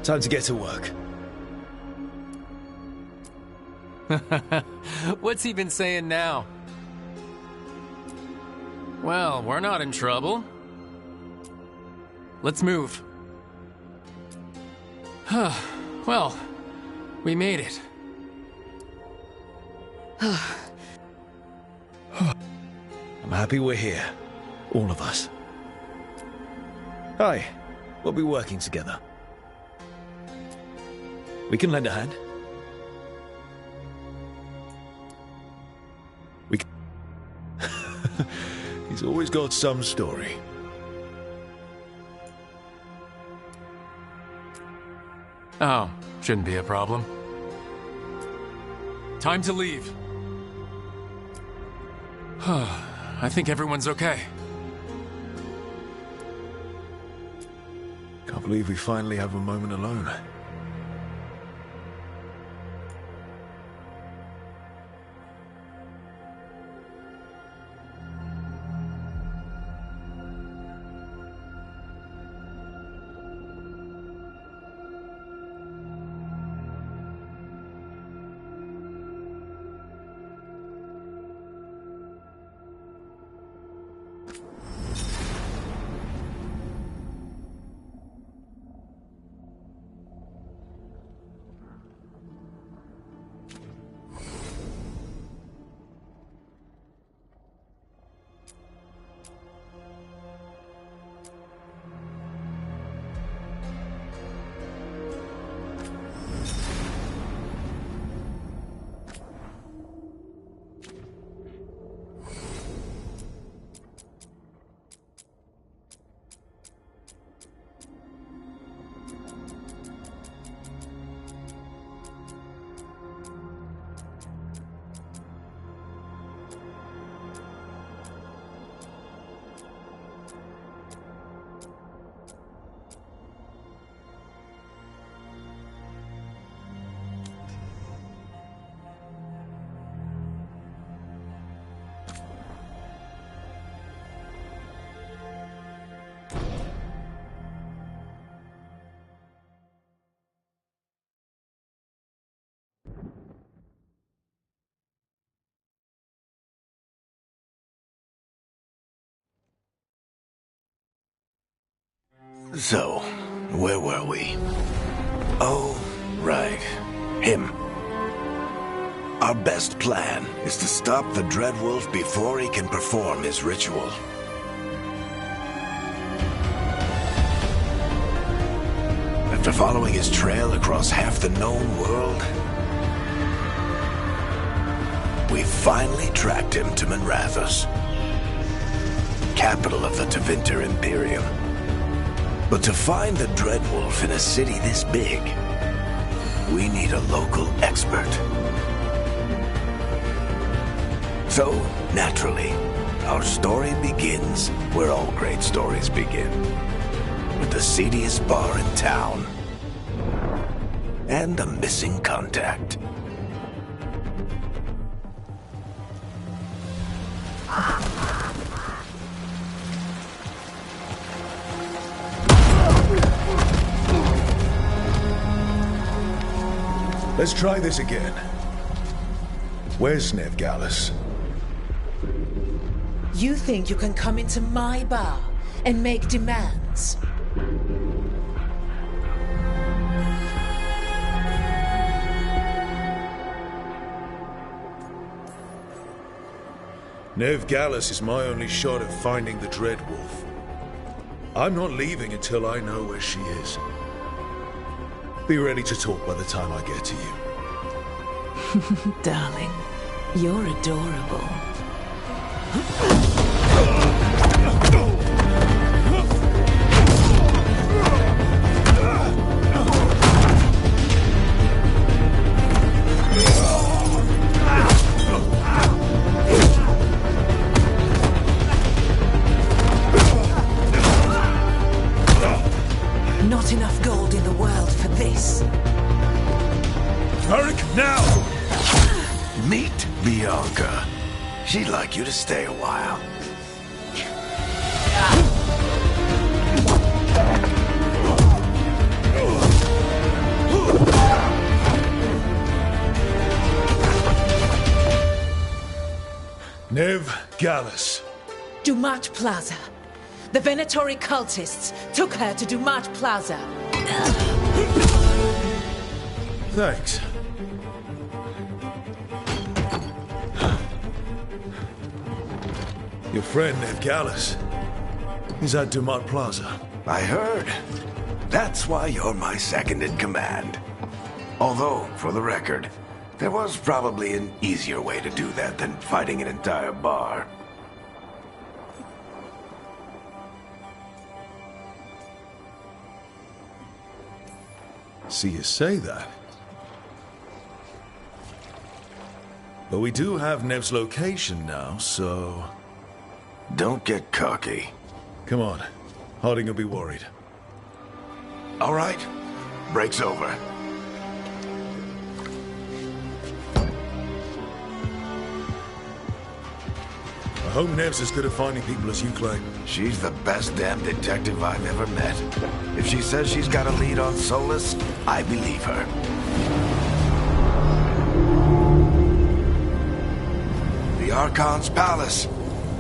Time to get to work. What's he been saying now? Well, we're not in trouble. Let's move. Well, we made it. I'm happy we're here. All of us. Hi. We'll be working together. We can lend a hand. We can... He's always got some story. Oh, shouldn't be a problem. Time to leave. I think everyone's okay. Can't believe we finally have a moment alone. So, where were we? Oh, right. Him. Our best plan is to stop the Dreadwolf before he can perform his ritual. After following his trail across half the known world, we finally tracked him to Minrathous, capital of the Tevinter Imperium. But to find the Dreadwolf in a city this big, we need a local expert. So, naturally, our story begins where all great stories begin. With the seediest bar in town. And a missing contact. Let's try this again. Where's Nevgalus? You think you can come into my bar and make demands? Nevgalus is my only shot at finding the Dreadwolf. I'm not leaving until I know where she is. Be ready to talk by the time I get to you. Darling, you're adorable. Not enough gold in the world for this. Hurric, now! Meet Bianca. She'd like you to stay a while. Nev Gallus. Dumat Plaza. The Venatori cultists took her to Dumat Plaza. Thanks. Your friend Nev Gallus is at Dumat Plaza. I heard. That's why you're my second in command. Although, for the record, there was probably an easier way to do that than fighting an entire bar. See you say that. But we do have Nev's location now, so... Don't get cocky. Come on. Harding will be worried. All right. Break's over. I hope Nev's as good at finding people as you claim. She's the best damn detective I've ever met. If she says she's got a lead on Solus, I believe her. The Archon's palace.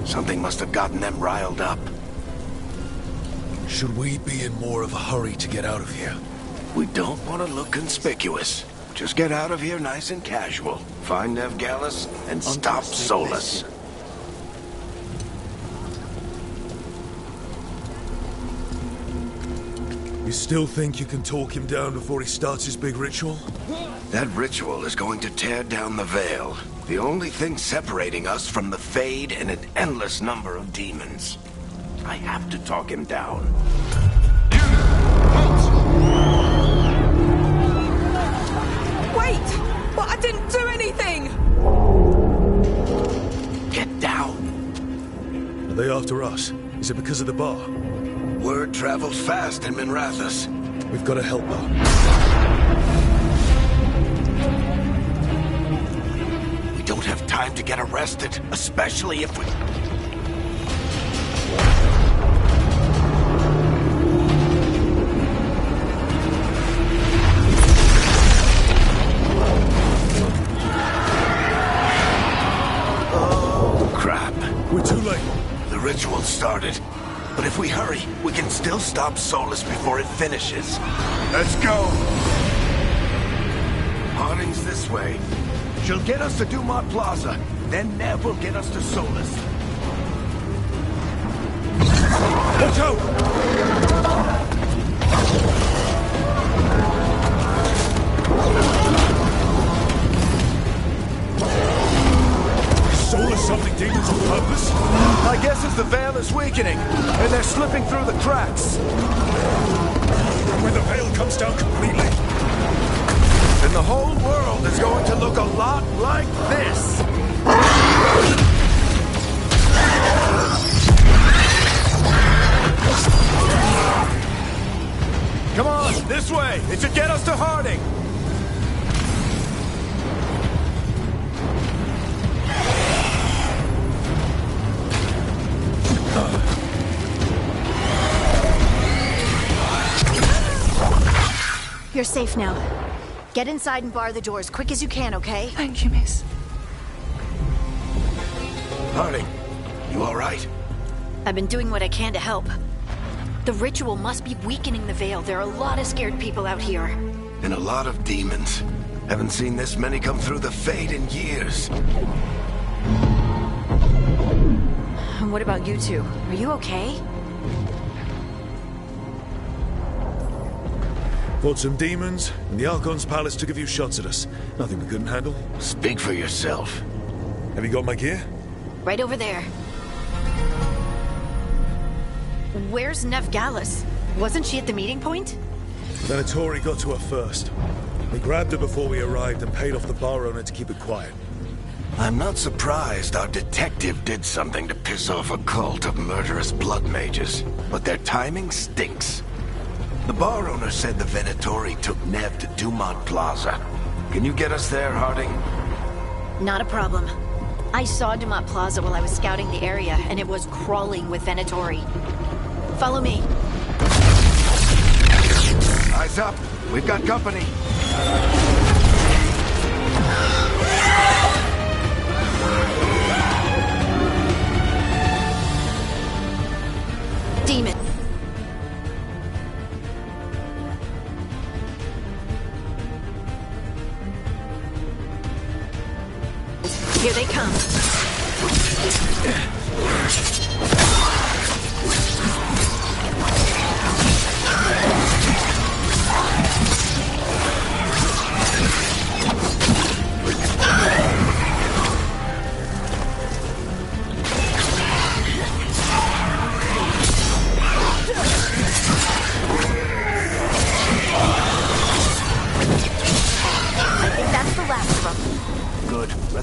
Something must have gotten them riled up. Should we be in more of a hurry to get out of here? We don't want to look conspicuous. Just get out of here nice and casual. Find Nev Gallus and stop Solus. You still think you can talk him down before he starts his big ritual? That ritual is going to tear down the veil. The only thing separating us from the Fade and an endless number of demons. I have to talk him down. Wait! But I didn't do anything! Get down. Are they after us? Is it because of the bar? Word travels fast in Minrathous. We've got to help her. We don't have time to get arrested, especially if we... Oh, crap. We're too late. The ritual started. But if we hurry, we can still stop Solus before it finishes. Let's go! Harding's this way. She'll get us to Dumat Plaza. Then Nev will get us to Solus. Watch out! Solus something demons on purpose? I guess it's the veil is weakening, and they're slipping through the cracks. When the veil comes down completely, And the whole world is going to look a lot like this. Come on, this way. It should get us to Harding. You're safe now. Get inside and bar the door as quick as you can, okay? Thank you, miss. Harding, you all right? I've been doing what I can to help. The ritual must be weakening the veil. There are a lot of scared people out here. And a lot of demons. Haven't seen this many come through the Fade in years. And what about you two? Are you okay? fought some demons, and the Archon's palace took a few shots at us. Nothing we couldn't handle. Speak for yourself. Have you got my gear? Right over there. Where's Nev Gallus? Wasn't she at the meeting point? Venatori got to her first. We grabbed her before we arrived and paid off the bar owner to keep it quiet. I'm not surprised our detective did something to piss off a cult of murderous blood mages, but their timing stinks. The bar owner said the Venatori took Nev to Dumat Plaza. Can you get us there, Harding? Not a problem. I saw Dumat Plaza while I was scouting the area, and it was crawling with Venatori. Follow me. Eyes up. We've got company.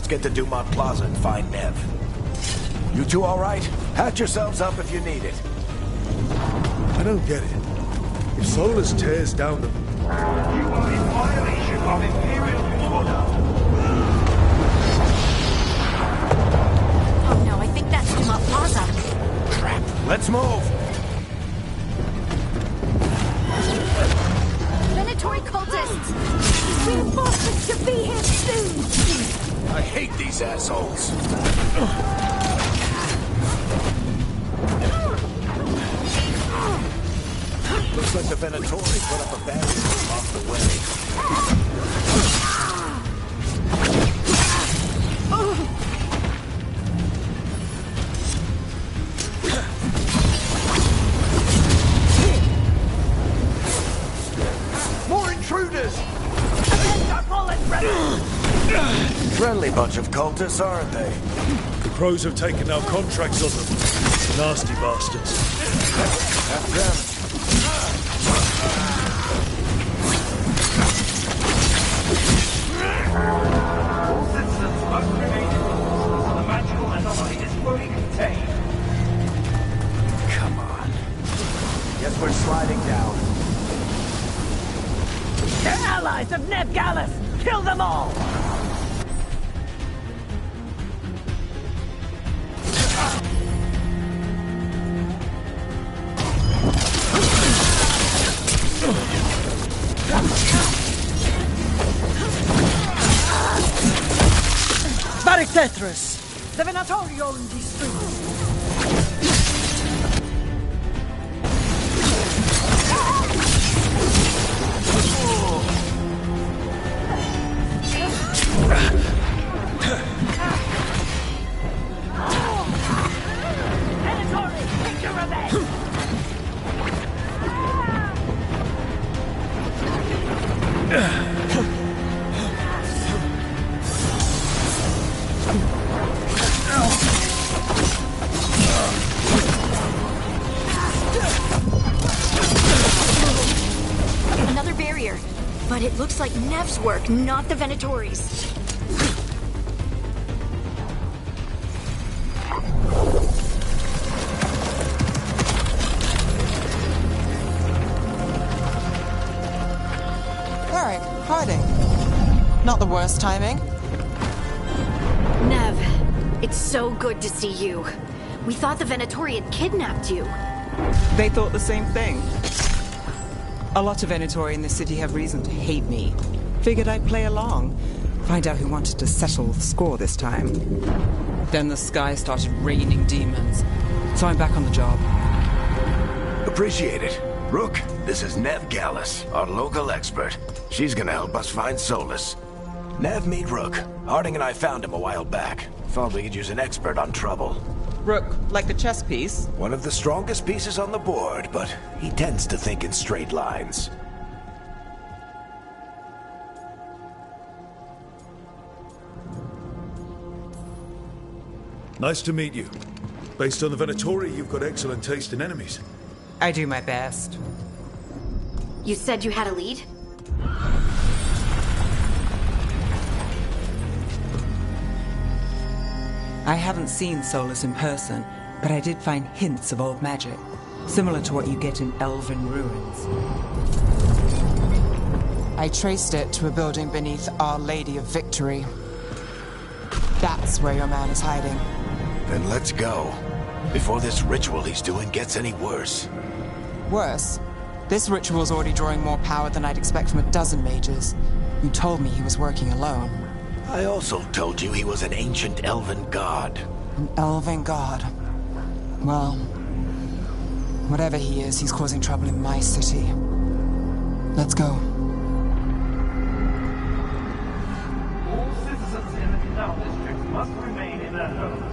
Let's get to Dumont Plaza and find Nev. You two all right? Hatch yourselves up if you need it. I don't get it. If Solus tears down the... You are in violation of Imperial order. Oh no, I think that's Dumont Plaza. Crap. Let's move. Venatory cultists! Reinforcements should be here soon! I hate these assholes. Looks like the Venatori put up a barrier off the way. More intruders! Friendly bunch of cultists, aren't they? The Crows have taken our contracts on them. Nasty bastards. That's them. All citizens must remain indoors until the magical anomaly is fully contained. Come on. Guess we're sliding down. They're allies of Neb Gallus! Kill them all! Varictethrus! The Venatori own these streets! Venatori, take your revenge! Another barrier. But it looks like Nev's work, not the Venatori's. Eric, hiding. Not the worst timing. Nev, it's so good to see you. We thought the Venatori had kidnapped you. They thought the same thing. A lot of Venatori in the city have reason to hate me. Figured I'd play along. Find out who wanted to settle the score this time. Then the sky started raining demons. So I'm back on the job. Appreciate it. Rook, this is Nev Gallus, our local expert. She's gonna help us find Solus. Nev, meet Rook. Harding and I found him a while back. Thought we could use an expert on trouble. Rook, like the chess piece? One of the strongest pieces on the board, but he tends to think in straight lines. Nice to meet you. Based on the Venatori, you've got excellent taste in enemies. I do my best. You said you had a lead? I haven't seen Solus in person, but I did find hints of old magic, similar to what you get in elven ruins. I traced it to a building beneath Our Lady of Victory. That's where your man is hiding. Then let's go. Before this ritual he's doing gets any worse. Worse, this ritual's already drawing more power than I'd expect from a dozen mages. You told me he was working alone. I also told you he was an ancient elven god. An elven god. Well, whatever he is, he's causing trouble in my city. Let's go. All citizens in the canal district must remain in their homes.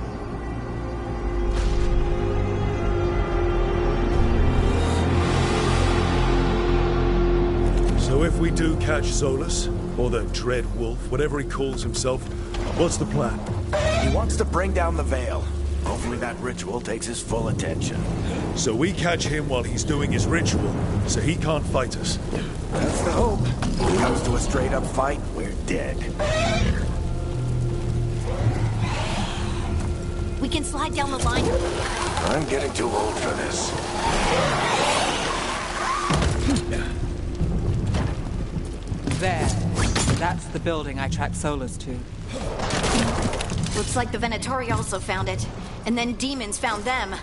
So if we do catch Solus, or the Dread Wolf, whatever he calls himself, what's the plan? He wants to bring down the veil. Hopefully that ritual takes his full attention. So we catch him while he's doing his ritual, so he can't fight us. That's the hope. If it comes to a straight-up fight, we're dead. can slide down the line. I'm getting too old for this. There. That's the building I tracked Solus to. Looks like the Venatori also found it. And then demons found them.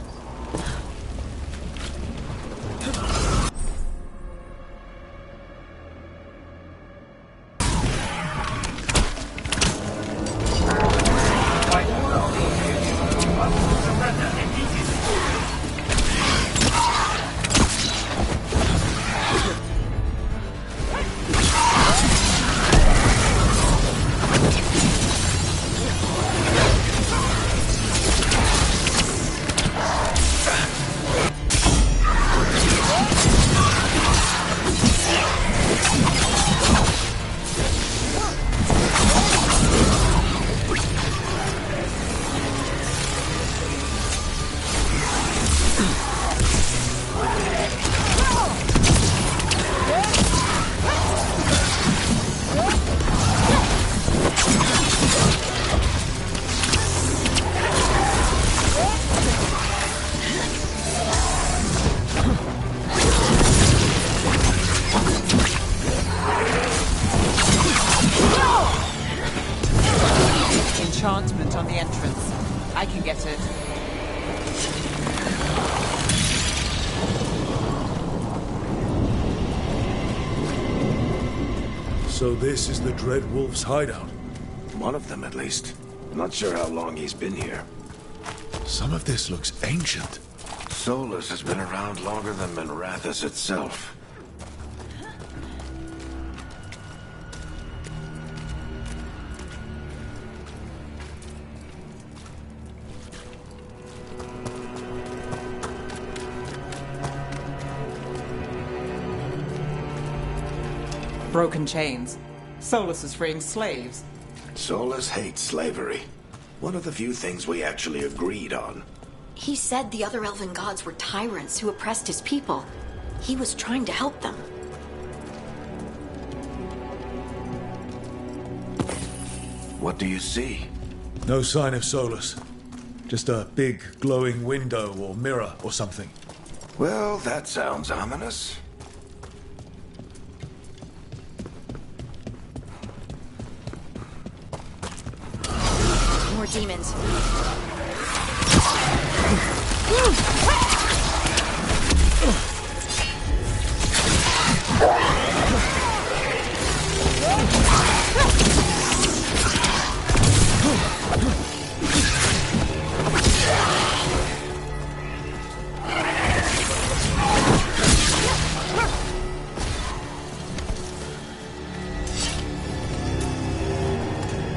Enchantment on the entrance. I can get it. So this is the Dread Wolf's hideout? One of them, at least. Not sure how long he's been here. Some of this looks ancient. Solus has been around longer than Minrathous itself. Broken chains. Solus is freeing slaves. Solus hates slavery. One of the few things we actually agreed on. He said the other elven gods were tyrants who oppressed his people. He was trying to help them. What do you see? No sign of Solus. Just a big glowing window or mirror or something. Well, that sounds ominous. More demons.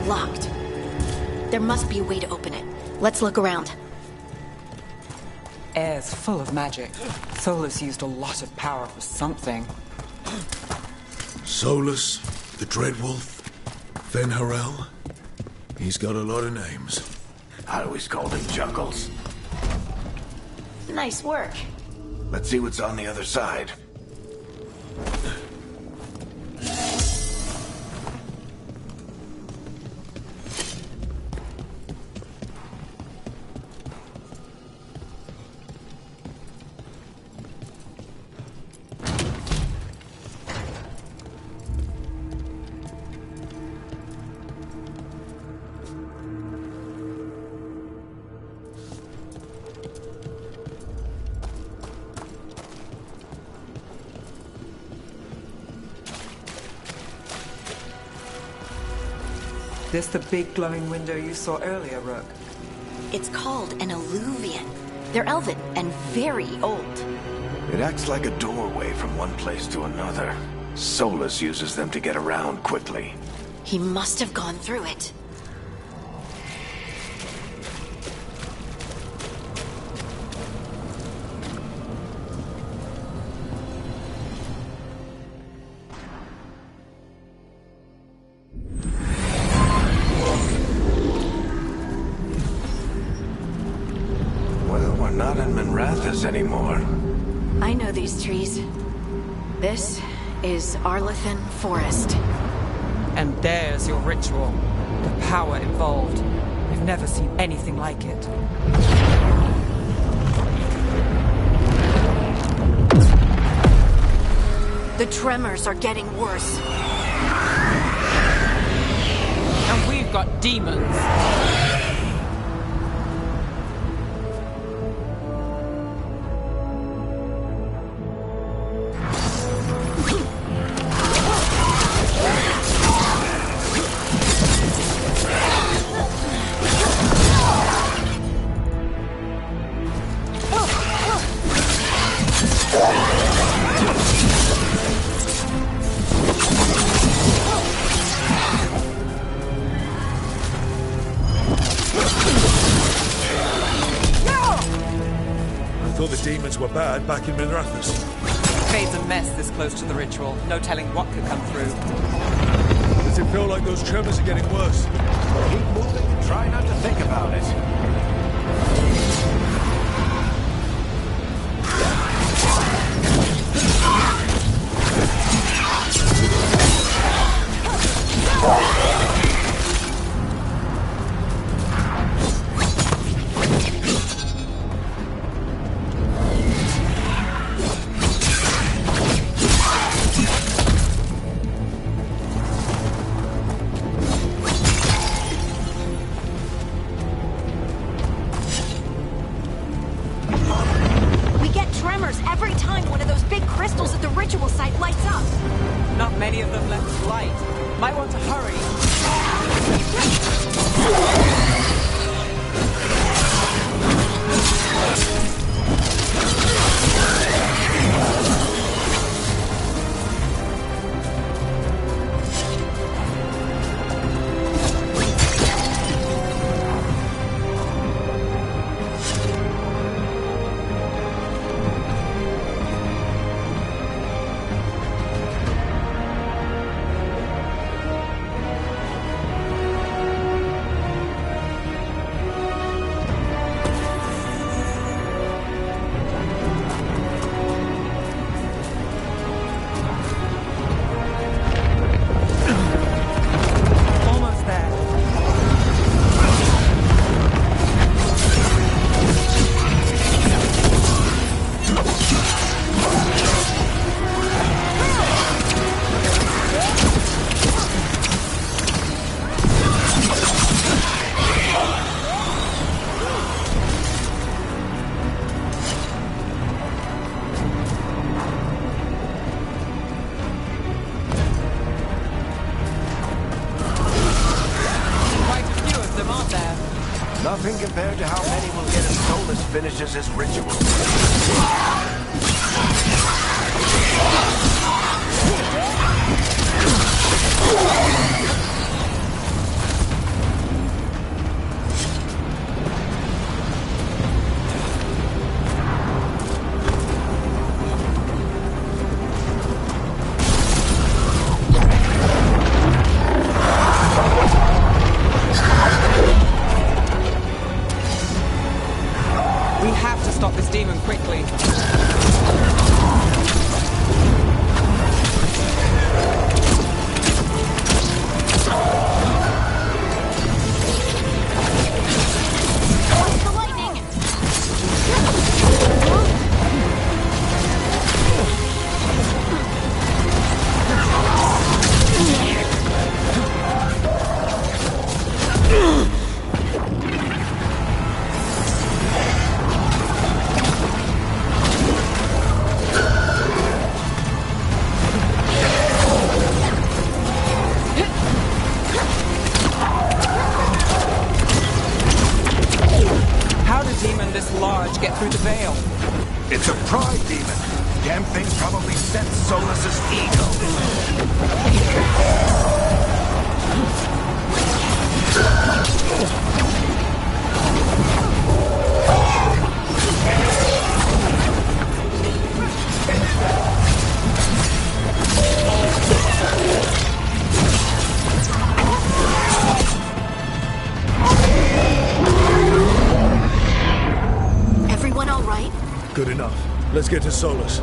Locked. There must be a way to open it. Let's look around. Air's full of magic. Solus used a lot of power for something. Solus, the Dread Wolf, Ven-Harel. He's got a lot of names. I always called him Chuckles. Nice work. Let's see what's on the other side. This the big glowing window you saw earlier, Rook? It's called an alluvian. They're elven and very old. It acts like a doorway from one place to another. Solus uses them to get around quickly. He must have gone through it. Not in Minrathous anymore. I know these trees. This is Arlethan Forest. And there's your ritual. The power involved. I've never seen anything like it. The tremors are getting worse. And we've got demons. Were bad back in Minrathous. Fade's a mess this close to the ritual. No telling what could come through. Does it feel like those tremors are getting worse? Keep moving and try not to think about it. Nothing compared to how many will get as Solus finishes his ritual. It's a pride demon. Damn thing probably sent Solus's ego. Everyone all right? Good enough. Let's get to Solus.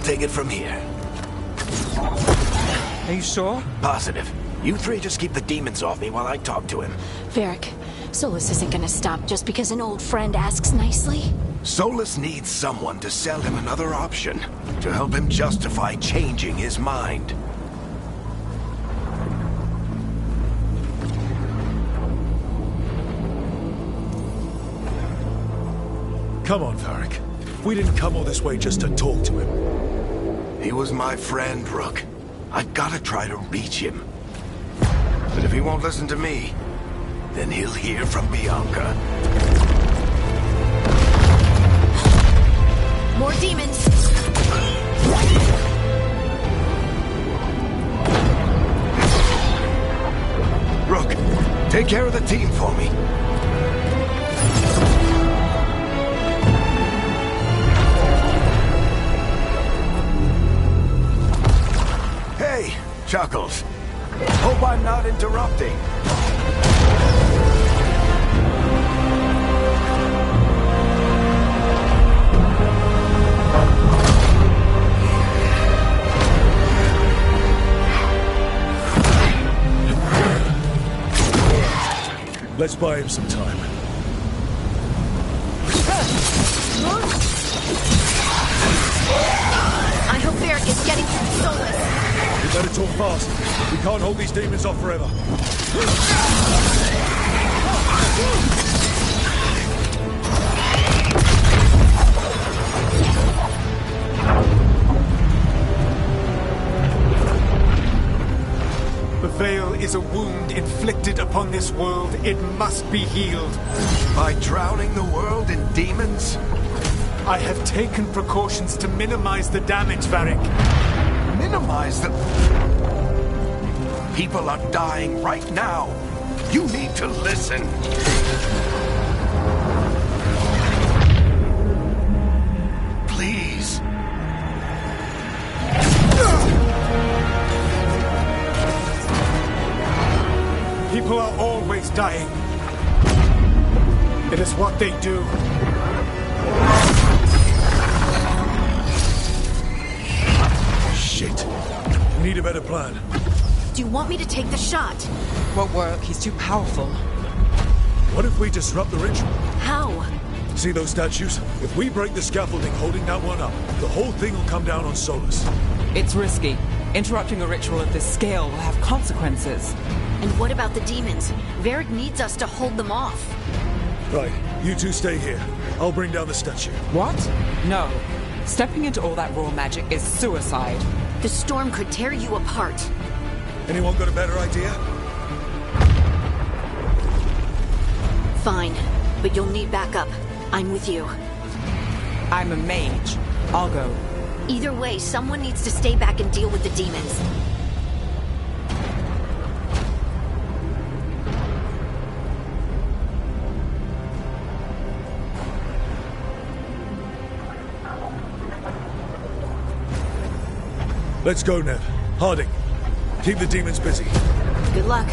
take it from here. Are you sure? Positive. You three just keep the demons off me while I talk to him. Varric, Solus isn't gonna stop just because an old friend asks nicely. Solus needs someone to sell him another option, to help him justify changing his mind. Come on, Varric. We didn't come all this way just to talk to him. He was my friend, Rook. I gotta try to reach him. But if he won't listen to me, then he'll hear from Bianca. More demons! Rook, take care of the team for me. Hey, Chuckles. Hope I'm not interrupting. Let's buy him some time. I hope Varric is getting through Solus. We better talk fast. We can't hold these demons off forever. The Veil is a wound inflicted upon this world. It must be healed. By drowning the world in demons? I have taken precautions to minimize the damage, Varric. Minimize the... People are dying right now. You need to listen. Please. People are always dying. It is what they do. Shit. Need a better plan. Do you want me to take the shot? Won't work. He's too powerful. What if we disrupt the ritual? How? See those statues? If we break the scaffolding holding that one up, the whole thing will come down on Solus. It's risky. Interrupting a ritual of this scale will have consequences. And what about the demons? Varric needs us to hold them off. Right, you two stay here. I'll bring down the statue. What? No. Stepping into all that raw magic is suicide. The storm could tear you apart. Anyone got a better idea? Fine, but you'll need backup. I'm with you. I'm a mage. I'll go. Either way, someone needs to stay back and deal with the demons. Let's go, Nev. Harding, keep the demons busy. Good luck.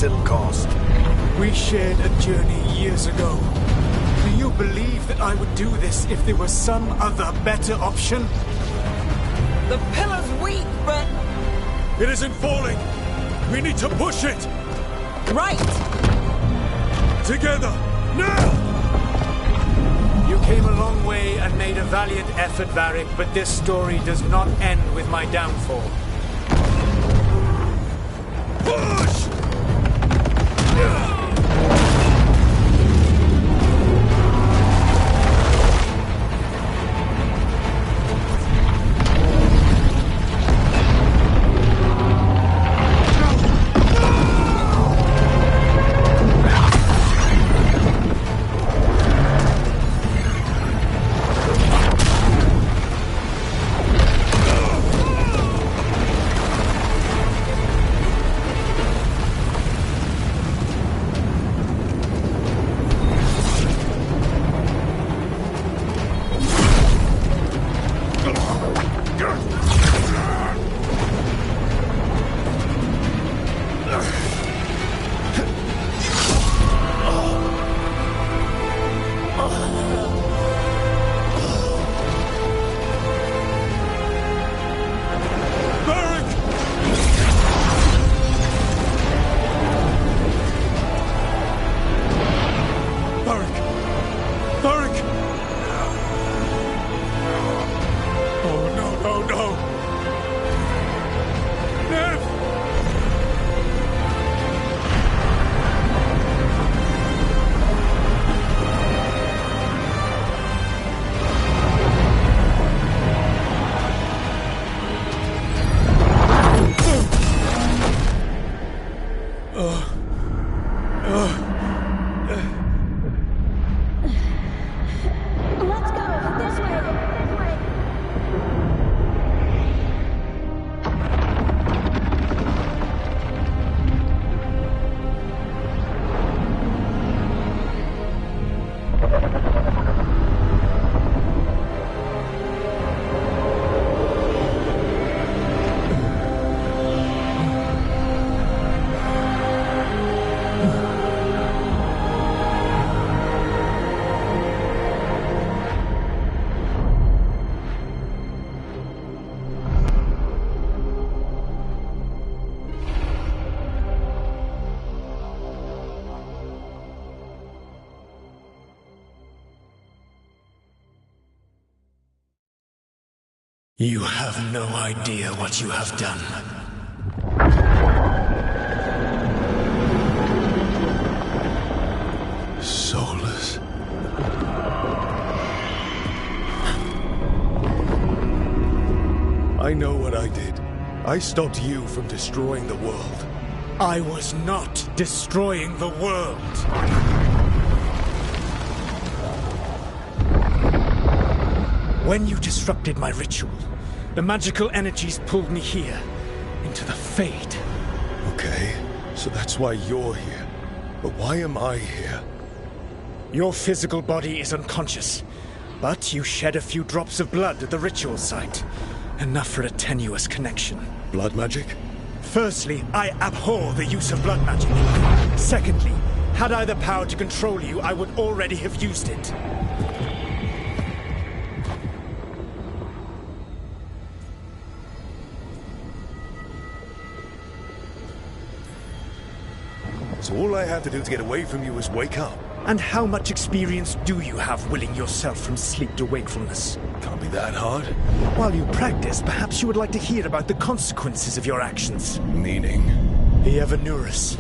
It'll cost. We shared a journey years ago. Do you believe that I would do this if there was some other better option? The pillar's weak, but... It isn't falling! We need to push it! Right! Together! Now! You came a long way and made a valiant effort, Varric, but this story does not end with my downfall. Push! You have no idea what you have done. Soulless. I know what I did. I stopped you from destroying the world. I was not destroying the world. When you disrupted my ritual, the magical energies pulled me here, into the Fade. Okay, so that's why you're here. But why am I here? Your physical body is unconscious, but you shed a few drops of blood at the ritual site. Enough for a tenuous connection. Blood magic? Firstly, I abhor the use of blood magic. Secondly, had I the power to control you, I would already have used it. So all I had to do to get away from you was wake up. And how much experience do you have willing yourself from sleep to wakefulness? Can't be that hard. While you practice, perhaps you would like to hear about the consequences of your actions. Meaning? The Evanurus,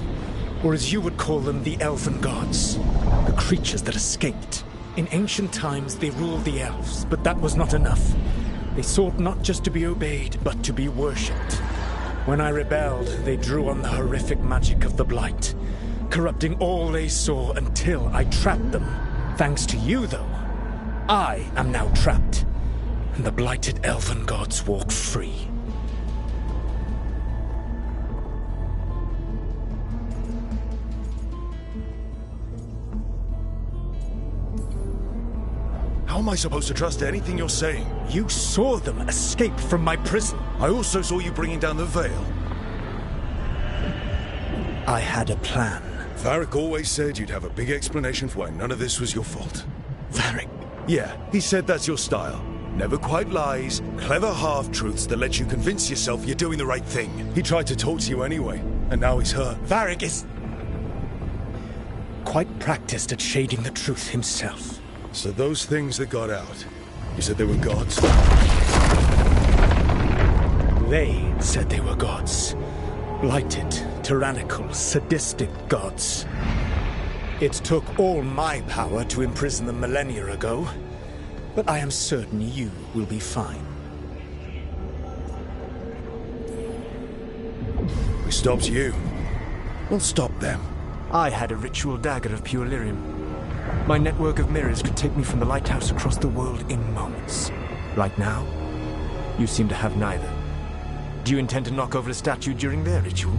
or as you would call them, the Elven Gods. The creatures that escaped. In ancient times, they ruled the elves, but that was not enough. They sought not just to be obeyed, but to be worshipped. When I rebelled, they drew on the horrific magic of the Blight, corrupting all they saw until I trapped them. Thanks to you, though, I am now trapped, and the blighted Elven Gods walk free. How am I supposed to trust anything you're saying? You saw them escape from my prison. I also saw you bringing down the veil. I had a plan. Varric always said you'd have a big explanation for why none of this was your fault. Varric? Yeah, he said that's your style. Never quite lies, clever half-truths that let you convince yourself you're doing the right thing. He tried to talk to you anyway, and now he's hurt. Varric is quite practiced at shading the truth himself. So those things that got out, You said they were gods? They said they were gods. Blighted, tyrannical, sadistic gods. It took all my power to imprison them millennia ago, but I am certain you will be fine. We stopped you. We'll stop them. I had a ritual dagger of pure lyrium. My network of mirrors could take me from the lighthouse across the world in moments. Right now, you seem to have neither. Do you intend to knock over a statue during their ritual?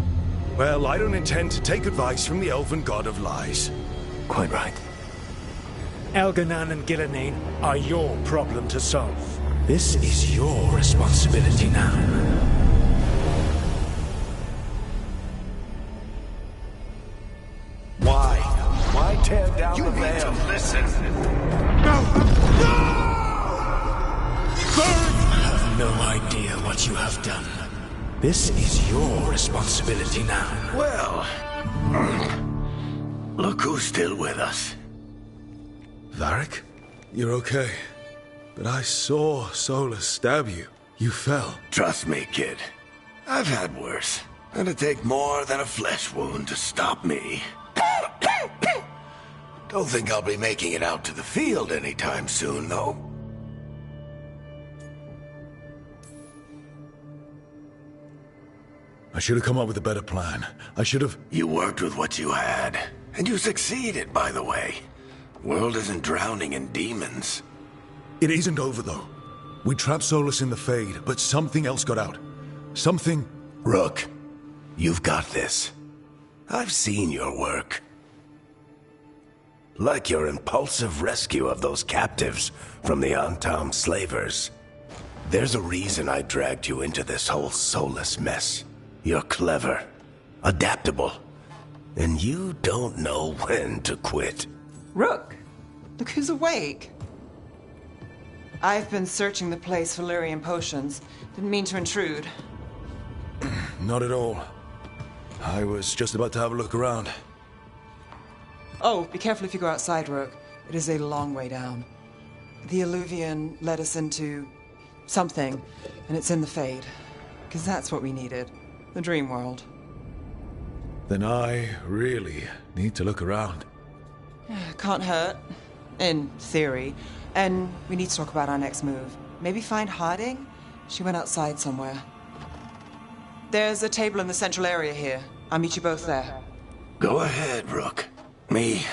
Well, I don't intend to take advice from the elven god of lies. Quite right. Elganan and Gillenane are your problem to solve. This is your responsibility now. Why tear down the veil? Listen. You have no idea what you have done. This is your responsibility now. Well, look who's still with us. Varric? You're okay. But I saw Solus stab you. You fell. Trust me, kid. I've had worse. It'd take more than a flesh wound to stop me. Don't think I'll be making it out to the field anytime soon, though. I should have come up with a better plan. I should have... You worked with what you had. And you succeeded, by the way. World isn't drowning in demons. It isn't over, though. We trapped Solus in the Fade, but something else got out. Something... Rook, you've got this. I've seen your work. Like your impulsive rescue of those captives from the Antam slavers. There's a reason I dragged you into this whole Solus mess. You're clever, adaptable, and you don't know when to quit. Rook, look who's awake. I've been searching the place for lyrium potions. Didn't mean to intrude. Not at all. I was just about to have a look around. Oh, be careful if you go outside, Rook. It is a long way down. The Illuvian led us into something, and it's in the Fade. Because that's what we needed. The dream world. Then I really need to look around. Can't hurt. In theory. And we need to talk about our next move. Maybe find Harding? She went outside somewhere. There's a table in the central area here. I'll meet you both there. Go ahead, Rook. Me,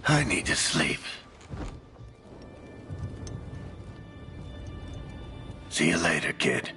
I need to sleep. See you later, kid.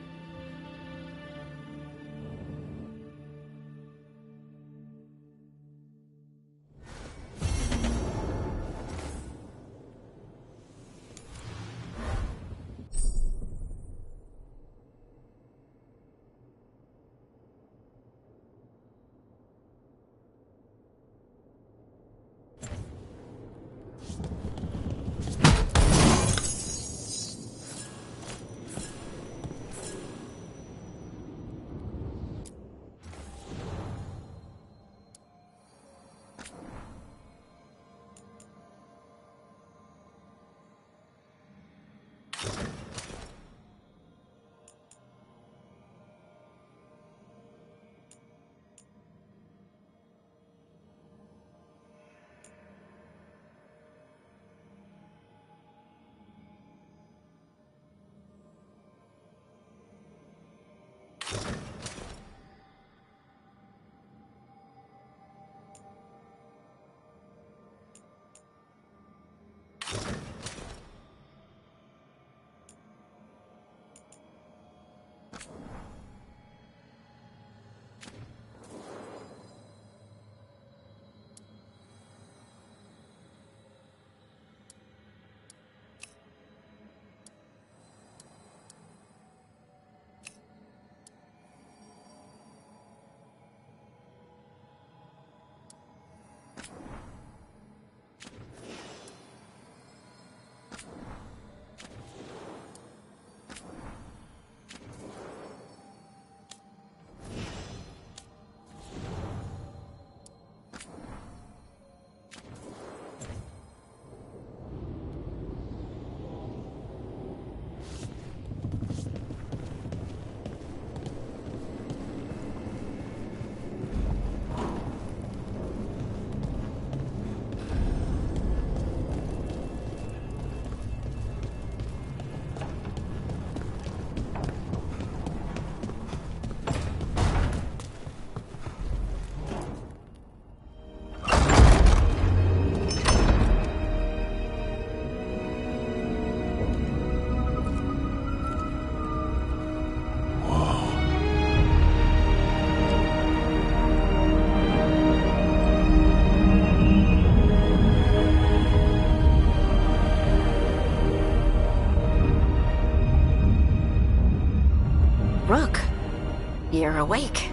We're awake.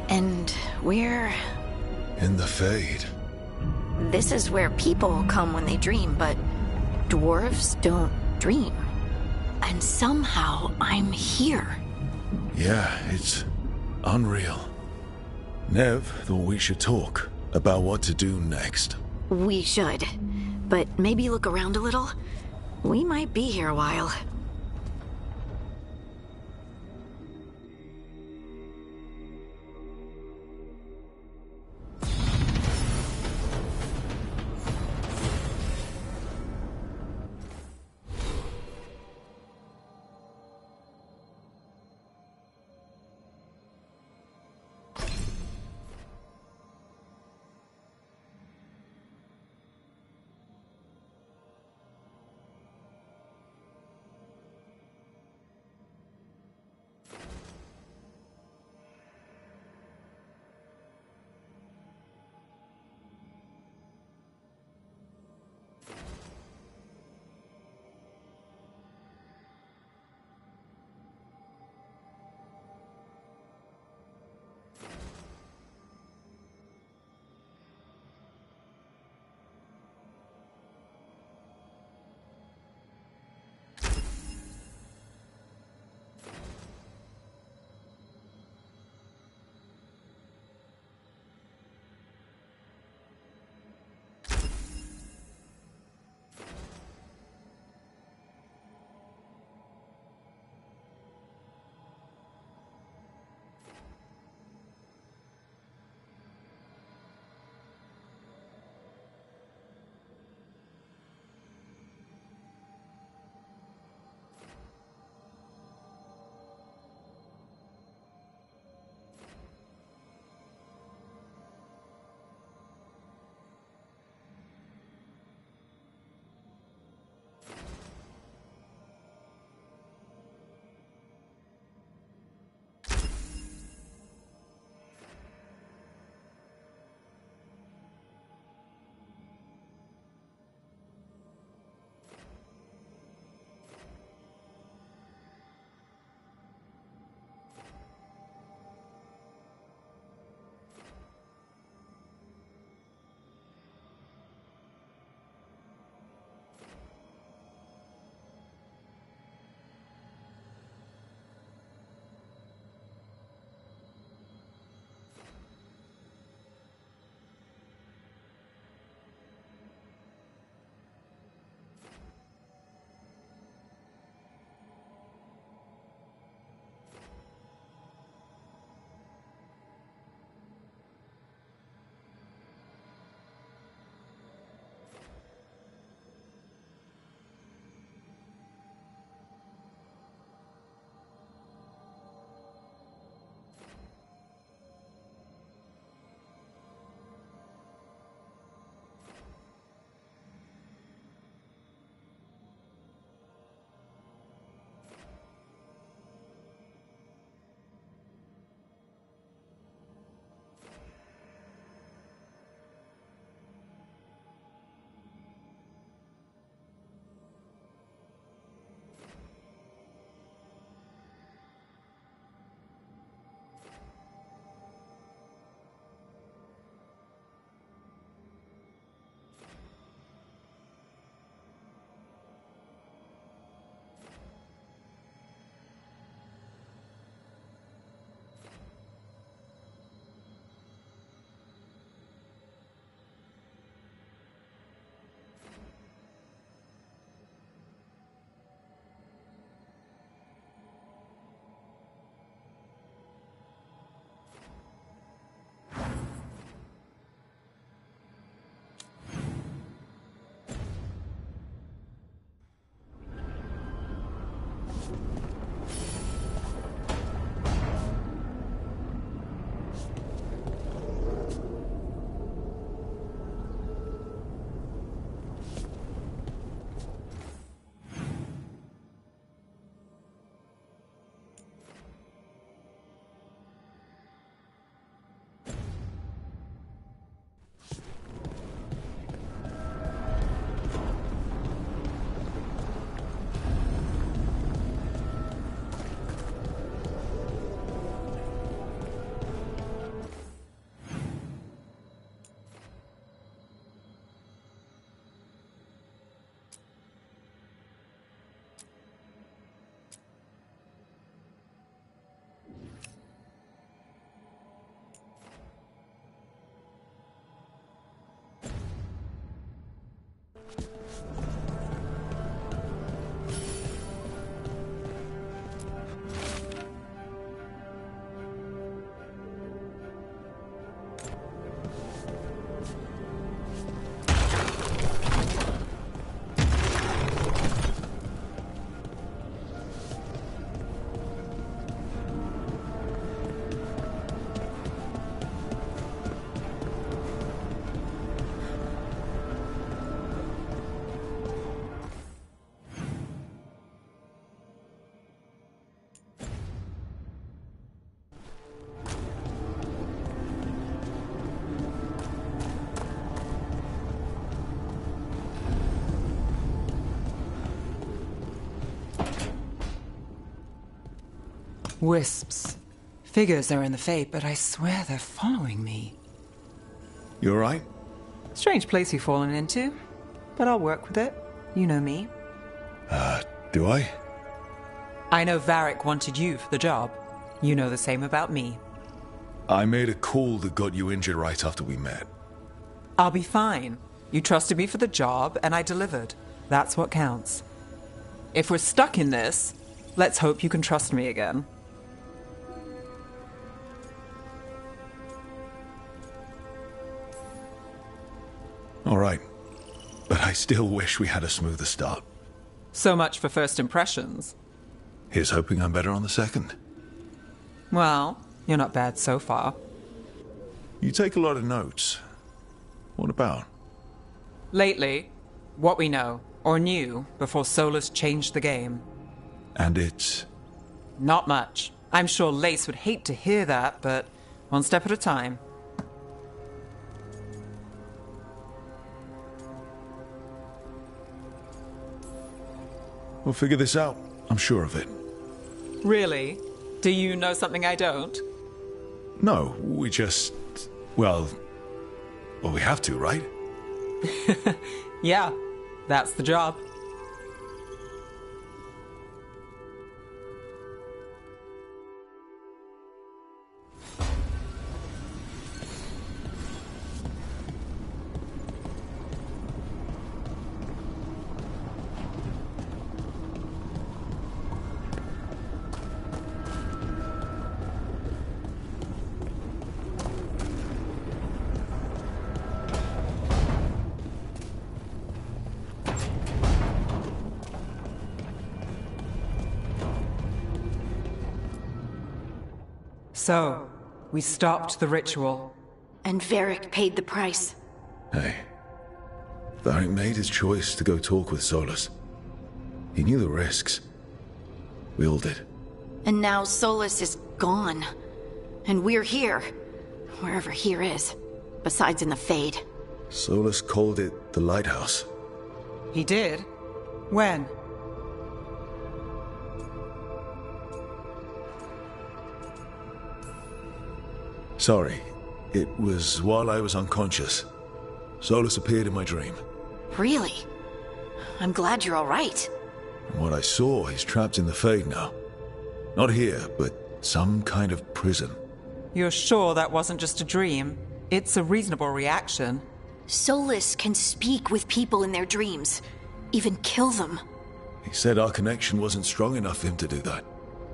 And we're... In the Fade. This is where people come when they dream, but dwarves don't dream. And somehow I'm here. Yeah, it's unreal. Nev thought we should talk about what to do next. We should. But maybe look around a little. We might be here a while. Wisps. Figures are in the Fate, but I swear they're following me. You alright? Strange place you've fallen into, but I'll work with it. You know me. Do I? I know Varric wanted you for the job. You know the same about me. I made a call that got you injured right after we met. I'll be fine. You trusted me for the job, and I delivered. That's what counts. If we're stuck in this, let's hope you can trust me again. All right. But I still wish we had a smoother start. So much for first impressions. Here's hoping I'm better on the second. Well, you're not bad so far. You take a lot of notes. What about? Lately, what we know, or knew, before Solus changed the game. And it's? Not much. I'm sure Lace would hate to hear that, but one step at a time. We'll figure this out. I'm sure of it. Really? Do you know something I don't? No, we just... Well, we have to, right? Yeah, that's the job. So, we stopped the ritual. And Varric paid the price. Hey. Varric made his choice to go talk with Solus. He knew the risks. We all did. And now Solus is gone. And we're here. Wherever here is. Besides in the Fade. Solus called it the Lighthouse. He did? When? Sorry. It was while I was unconscious. Solus appeared in my dream. Really? I'm glad you're all right. From what I saw, he's trapped in the Fade now. Not here, but some kind of prison. You're sure that wasn't just a dream? It's a reasonable reaction. Solus can speak with people in their dreams. Even kill them. He said our connection wasn't strong enough for him to do that.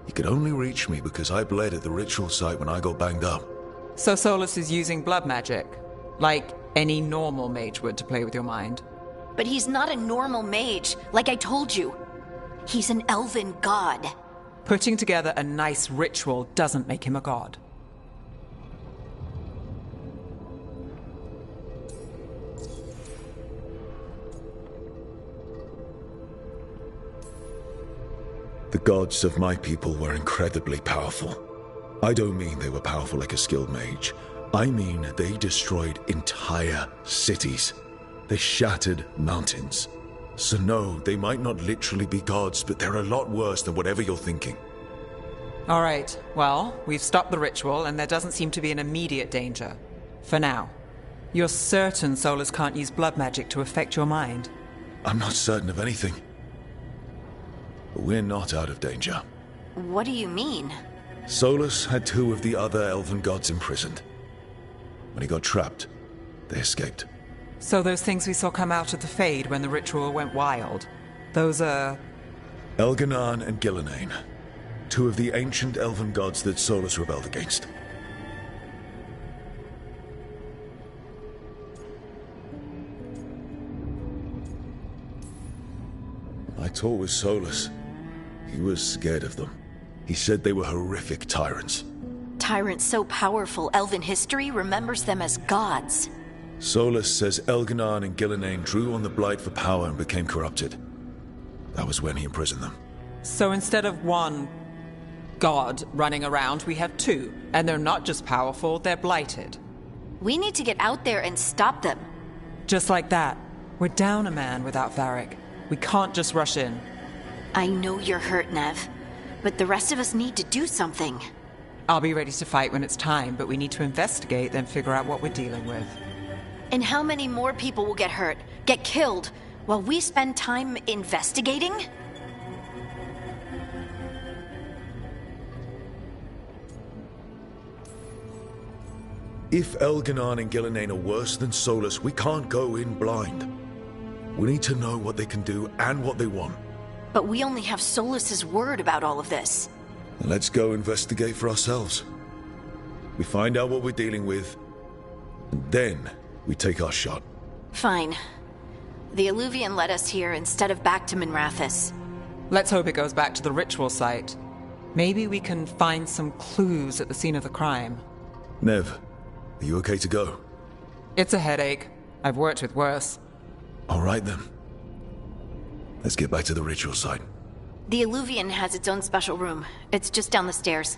He could only reach me because I bled at the ritual site when I got banged up. So Solus is using blood magic? Like any normal mage would to play with your mind? But he's not a normal mage, like I told you. He's an elven god. Putting together a nice ritual doesn't make him a god. The gods of my people were incredibly powerful. I don't mean they were powerful like a skilled mage. I mean they destroyed entire cities. They shattered mountains. So no, they might not literally be gods, but they're a lot worse than whatever you're thinking. All right, well, we've stopped the ritual and there doesn't seem to be an immediate danger. For now. You're certain Solus can't use blood magic to affect your mind? I'm not certain of anything. But we're not out of danger. What do you mean? Solus had 2 of the other elven gods imprisoned. When he got trapped, they escaped. So those things we saw come out of the Fade when the ritual went wild, those are... Elganan and Gillenane, two of the ancient elven gods that Solus rebelled against. I talked with Solus. He was scared of them. He said they were horrific tyrants. Tyrants so powerful, elven history remembers them as gods. Solus says Elganan and Gillenane drew on the Blight for power and became corrupted. That was when he imprisoned them. So instead of one god running around, we have two. And they're not just powerful, they're blighted. We need to get out there and stop them. Just like that. We're down a man without Varric. We can't just rush in. I know you're hurt, Nev. But the rest of us need to do something. I'll be ready to fight when it's time, but we need to investigate, then figure out what we're dealing with. And how many more people will get hurt, get killed, while we spend time investigating? If Elganan and Gillenane are worse than Solus, we can't go in blind. We need to know what they can do and what they want. But we only have Solus's word about all of this. Let's go investigate for ourselves. We find out what we're dealing with, and then we take our shot. Fine. The Alluvian led us here instead of back to Minrathous. Let's hope it goes back to the ritual site. Maybe we can find some clues at the scene of the crime. Nev, are you okay to go? It's a headache. I've worked with worse. All right then. Let's get back to the ritual site. The Alluvian has its own special room. It's just down the stairs.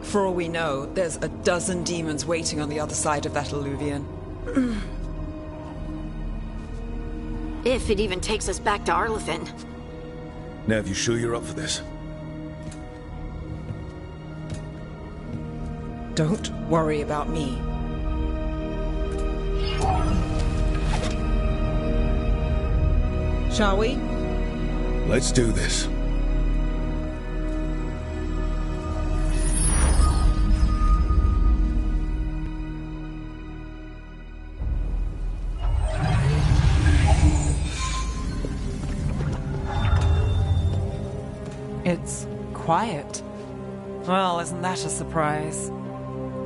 For all we know, there's a dozen demons waiting on the other side of that Alluvian. If it even takes us back to Arlithin. Nev, you sure you're up for this? Don't worry about me. Shall we? Let's do this. It's quiet. Well, isn't that a surprise?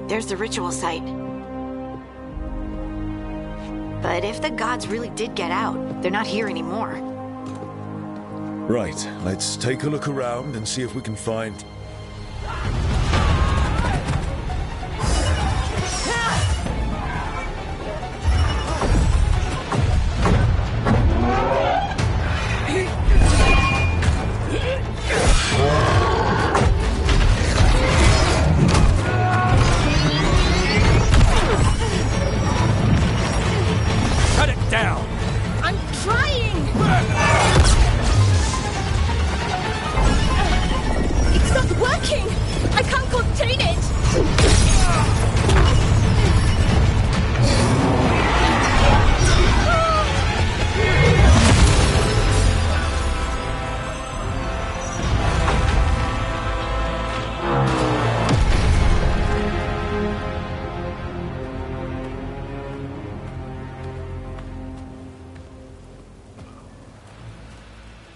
There's the ritual site. But if the gods really did get out, they're not here anymore. Right, let's take a look around and see if we can find...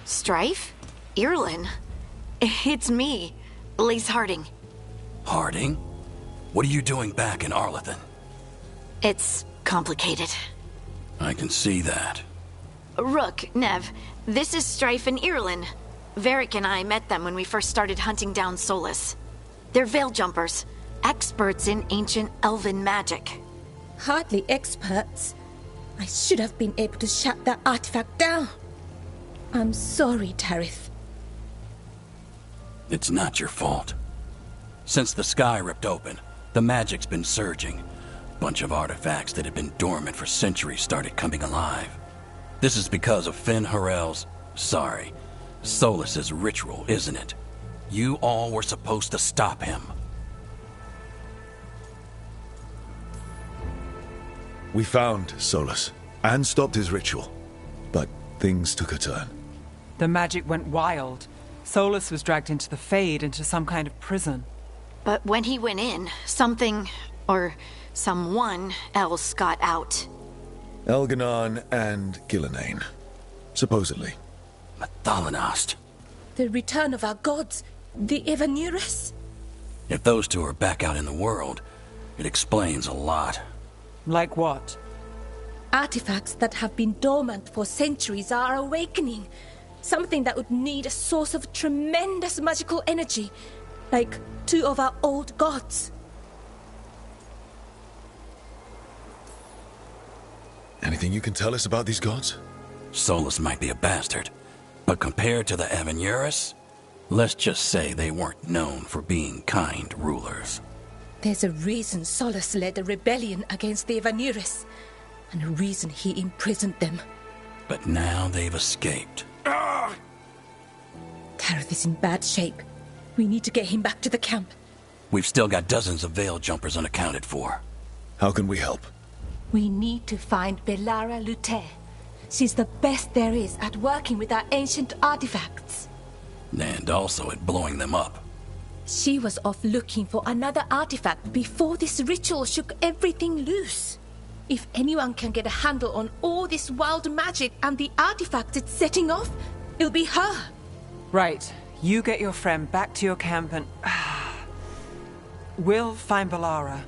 Strife? Irlin? It's me, Lace Harding. Harding? What are you doing back in Arlethan? It's complicated. I can see that. Rook, Nev, this is Strife and Irulan. Varric and I met them when we first started hunting down Solus. They're veil jumpers, experts in ancient elven magic. Hardly experts. I should have been able to shut that artifact down. I'm sorry, Tarith. It's not your fault. Since the sky ripped open, the magic's been surging. Bunch of artifacts that had been dormant for centuries started coming alive. This is because of Fenn Harel's... Solus's ritual, isn't it? You all were supposed to stop him. We found Solus and stopped his ritual, but things took a turn. The magic went wild. Solus was dragged into the Fade, into some kind of prison. But when he went in, something, or someone else got out. Elganon and Gillenane, supposedly. Thalanost. The return of our gods, the Evanurus? If those two are back out in the world, it explains a lot. Like what? Artifacts that have been dormant for centuries are awakening. Something that would need a source of tremendous magical energy, like two of our old gods. Anything you can tell us about these gods? Solus might be a bastard, but compared to the Evanurus, let's just say they weren't known for being kind rulers. There's a reason Solus led a rebellion against the Evanurus, and a reason he imprisoned them. But now they've escaped. Tarith is in bad shape. We need to get him back to the camp. We've still got dozens of veil jumpers unaccounted for. How can we help? We need to find Belara Luthe. She's the best there is at working with our ancient artifacts. And also at blowing them up. She was off looking for another artifact before this ritual shook everything loose. If anyone can get a handle on all this wild magic and the artifact it's setting off, it'll be her. Right. You get your friend back to your camp and... we'll find Belara.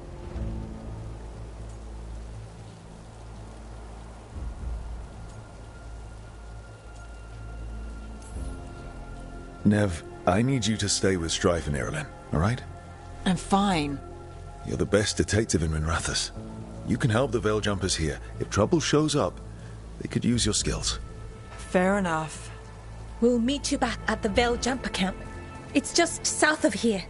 Nev, I need you to stay with Strife and Irulan, all right? I'm fine. You're the best detective in Minrathous. You can help the veil jumpers here. If trouble shows up, they could use your skills. Fair enough. We'll meet you back at the veil jumper camp. It's just south of here.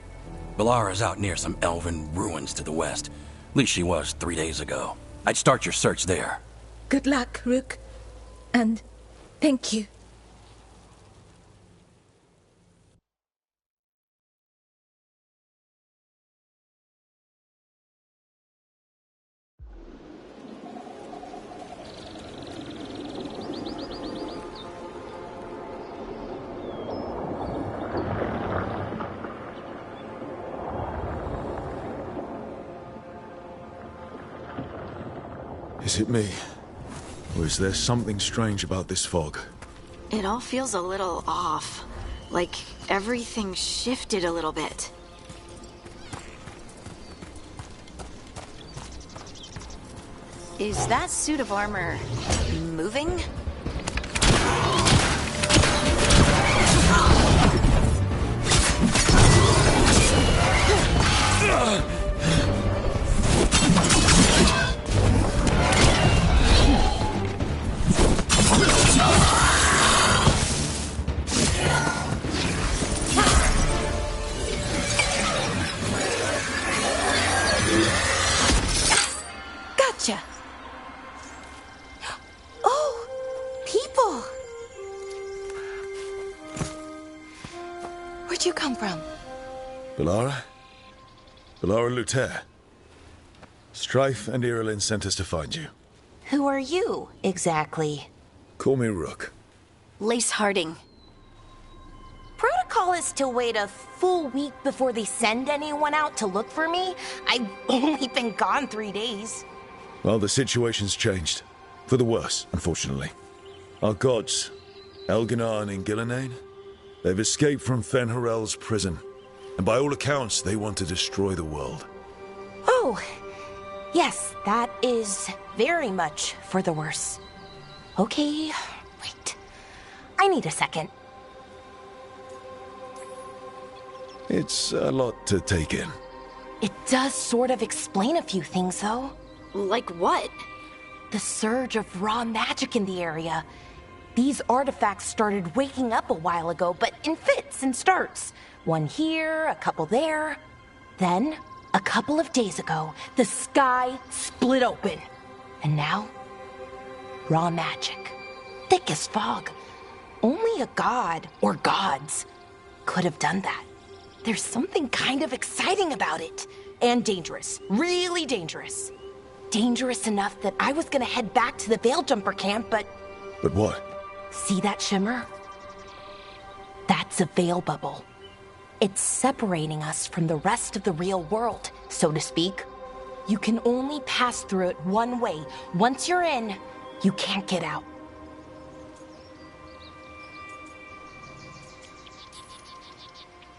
Belara's out near some elven ruins to the west. At least she was 3 days ago. I'd start your search there. Good luck, Rook. And thank you. Is it me? Or is there something strange about this fog? It all feels a little off. Like everything shifted a little bit. Is that suit of armor moving? Gotcha. Oh, people. Where'd you come from? Belara? Belara Luthe. Strife and Irulan sent us to find you. Who are you, exactly? Call me Rook. Lace Harding. Protocol is to wait a full week before they send anyone out to look for me. I've only been gone 3 days. Well, the situation's changed. For the worse, unfortunately. Our gods, Elganon and Gillenane, they've escaped from Fenn Harel's prison. And by all accounts, they want to destroy the world. Oh, yes, that is very much for the worse. Okay, wait. I need a second. It's a lot to take in. It does sort of explain a few things, though. Like what? The surge of raw magic in the area. These artifacts started waking up a while ago, but in fits and starts. One here, a couple there. Then, a couple of days ago, the sky split open. And now, raw magic. Thick as fog. Only a god, or gods, could have done that. There's something kind of exciting about it. And dangerous. Really dangerous. Dangerous enough that I was gonna head back to the Veil Jumper camp, but... But what? See that shimmer? That's a veil bubble. It's separating us from the rest of the real world, so to speak. You can only pass through it one way. Once you're in, you can't get out.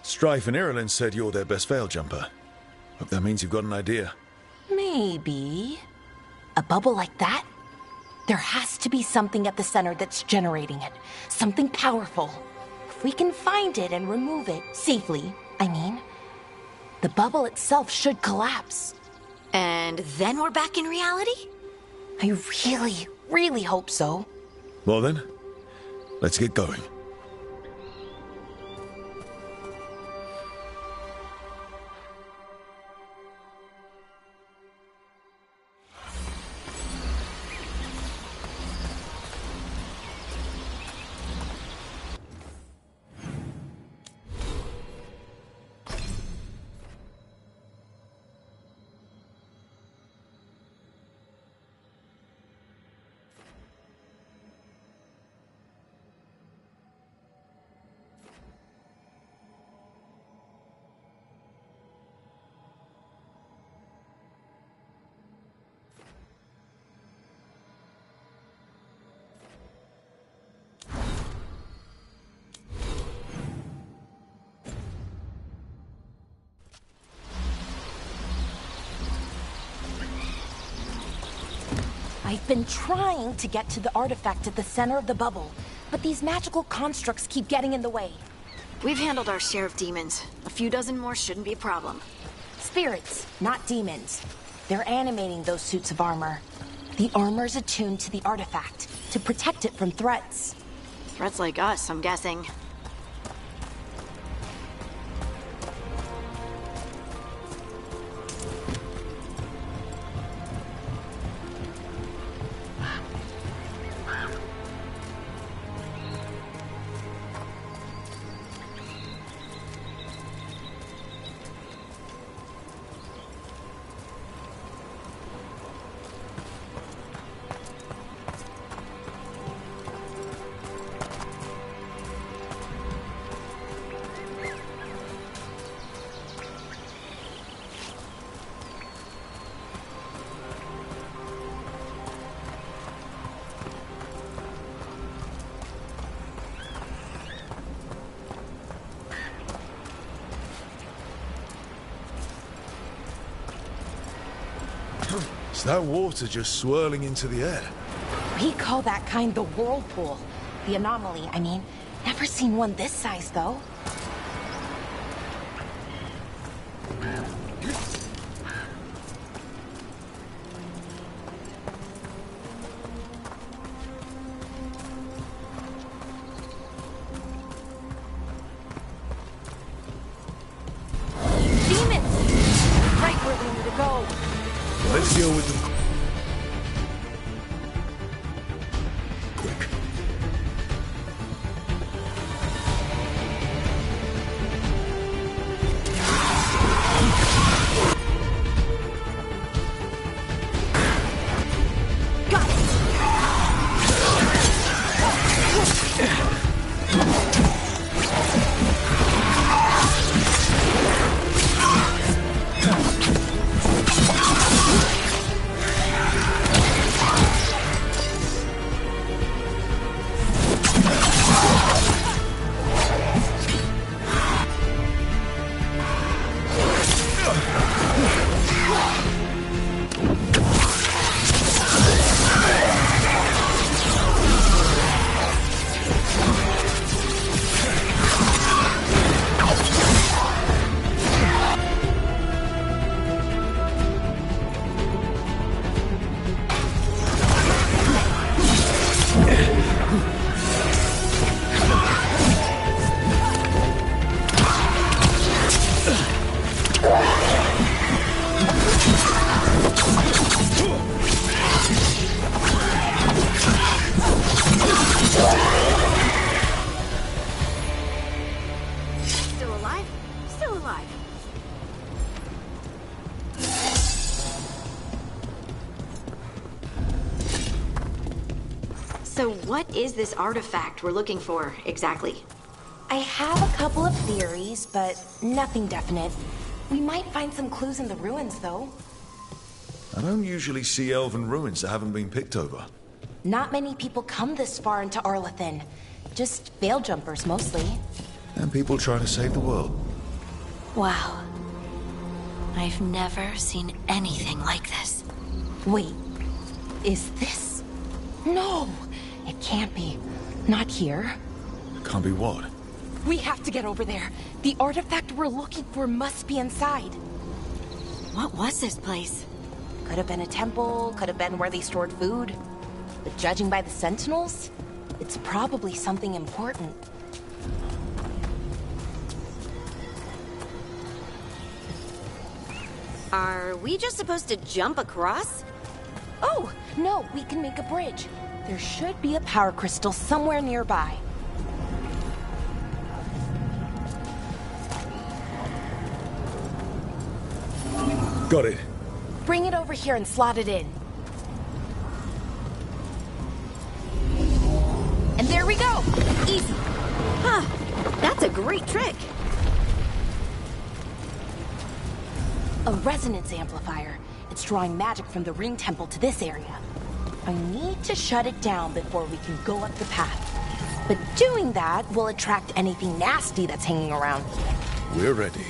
Strife and Irulan said you're their best veil jumper. Hope that means you've got an idea. Maybe. A bubble like that? There has to be something at the center that's generating it. Something powerful. If we can find it and remove it, safely, I mean, the bubble itself should collapse. And then we're back in reality? I really, really hope so. Well then, let's get going. I've been trying to get to the artifact at the center of the bubble, but these magical constructs keep getting in the way. We've handled our share of demons. A few dozen more shouldn't be a problem. Spirits, not demons. They're animating those suits of armor. The armor's attuned to the artifact, to protect it from threats. Threats like us, I'm guessing. Is that water just swirling into the air? We call that kind the whirlpool. The anomaly, I mean. Never seen one this size, though. Let's deal with them. Quick. So what is this artifact we're looking for, exactly? I have a couple of theories, but nothing definite. We might find some clues in the ruins, though. I don't usually see elven ruins that haven't been picked over. Not many people come this far into Arlathan. Just veil jumpers, mostly. And people trying to save the world. Wow. I've never seen anything like this. Wait, is this? No, it can't be. Not here. Can't be what? We have to get over there. The artifact we're looking for must be inside. What was this place? Could have been a temple, could have been where they stored food. But judging by the sentinels, it's probably something important. Are we just supposed to jump across? Oh, no, we can make a bridge. There should be a power crystal somewhere nearby. Got it. Bring it over here and slot it in. And there we go! Easy. Huh. That's a great trick. A resonance amplifier. It's drawing magic from the ring temple to this area. I need to shut it down before we can go up the path. But doing that will attract anything nasty that's hanging around. We're ready.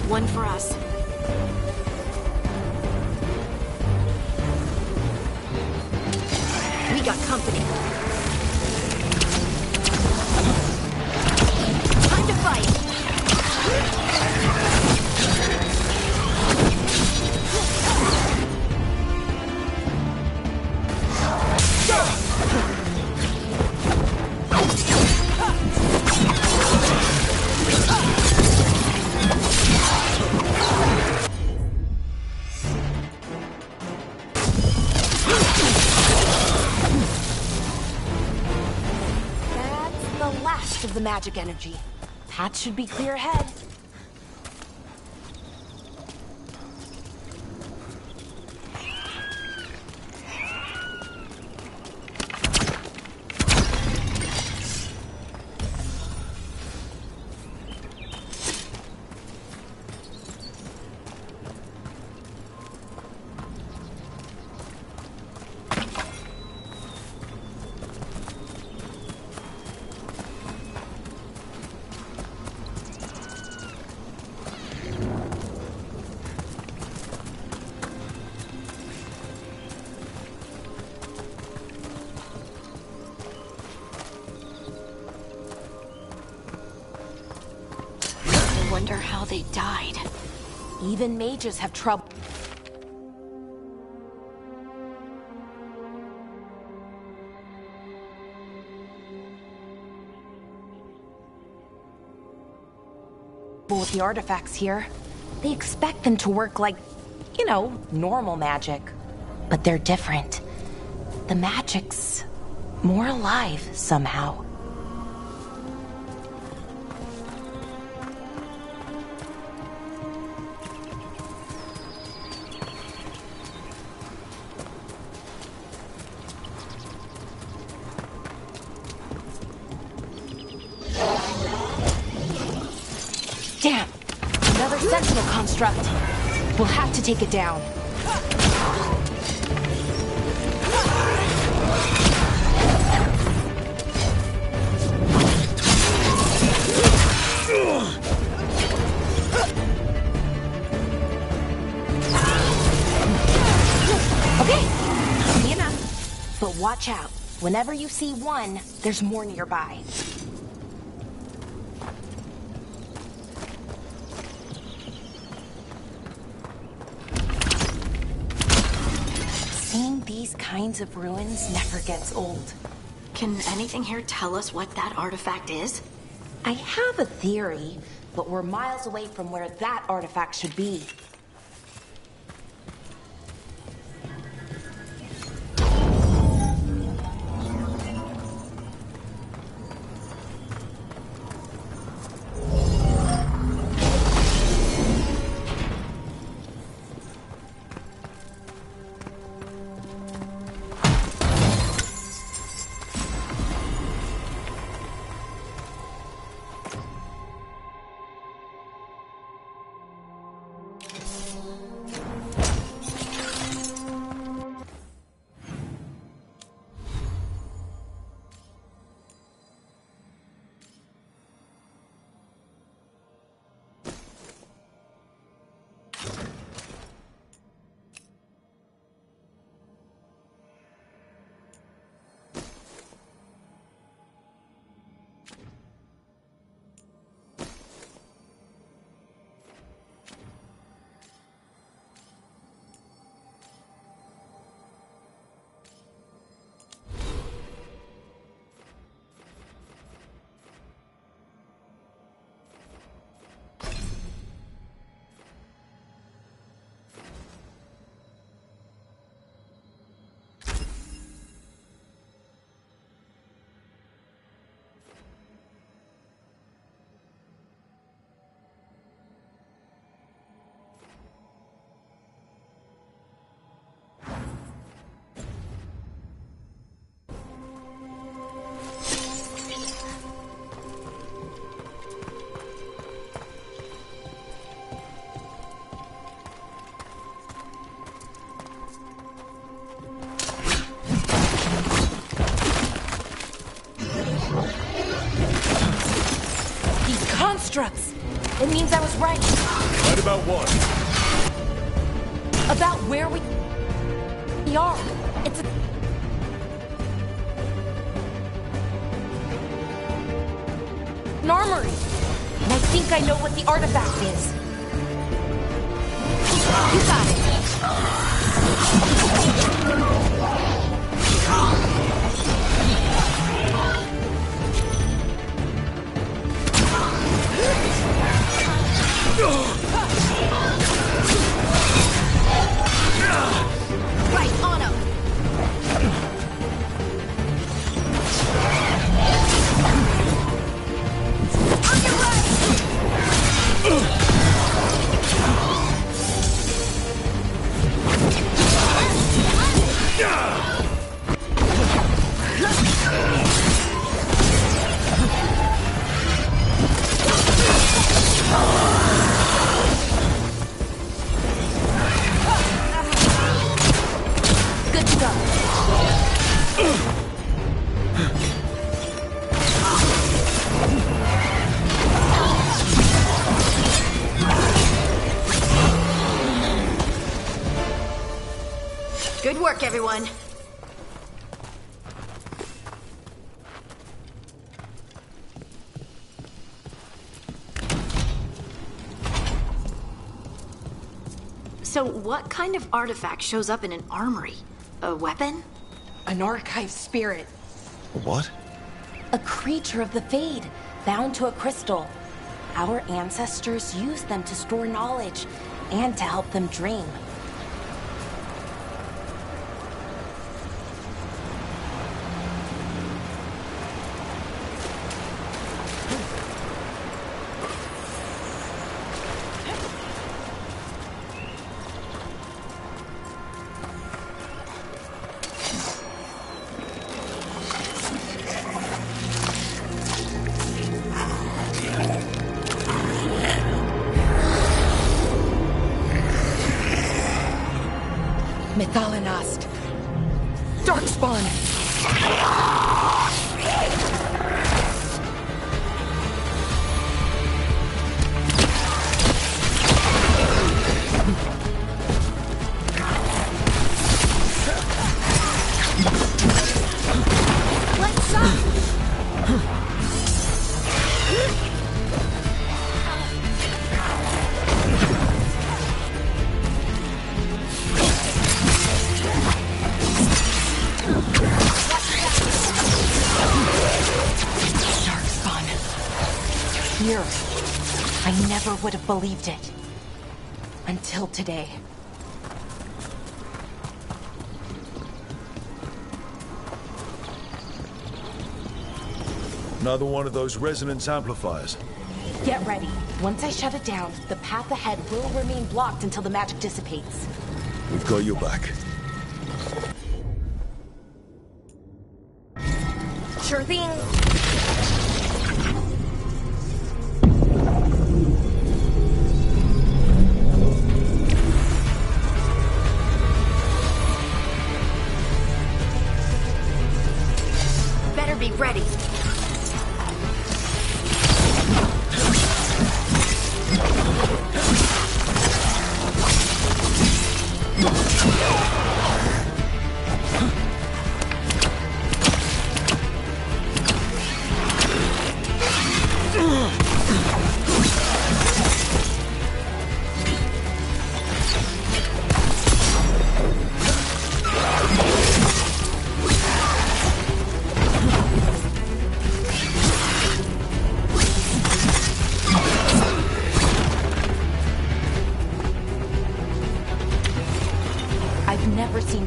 One for us. We got company. Time to fight. Of the magic energy. Path should be clear ahead. Wonder how they died. Even mages have trouble. with the artifacts here. They expect them to work like, normal magic. But they're different. The magic's more alive somehow. Damn! Another sentinel construct. We'll have to take it down. Okay, easy enough. But watch out. Whenever you see one, there's more nearby. Seeing these kinds of ruins never gets old. Can anything here tell us what that artifact is? I have a theory, but we're miles away from where that artifact should be. Constructs. It means I was right. Right about what? About where we are. It's an armory. And I think I know what the artifact is. You got it. Right, on him! On your right! Good to go. Good work, everyone. So what kind of artifact shows up in an armory? A weapon? An archive spirit. What? A creature of the Fade, bound to a crystal. our ancestors used them to store knowledge and to help them dream. Methalinast. Darkspawn. Let's up! Here. I never would have believed it. Until today. Another one of those resonance amplifiers. Get ready. Once I shut it down, the path ahead will remain blocked until the magic dissipates. We've got your back. Sure thing. Better be ready.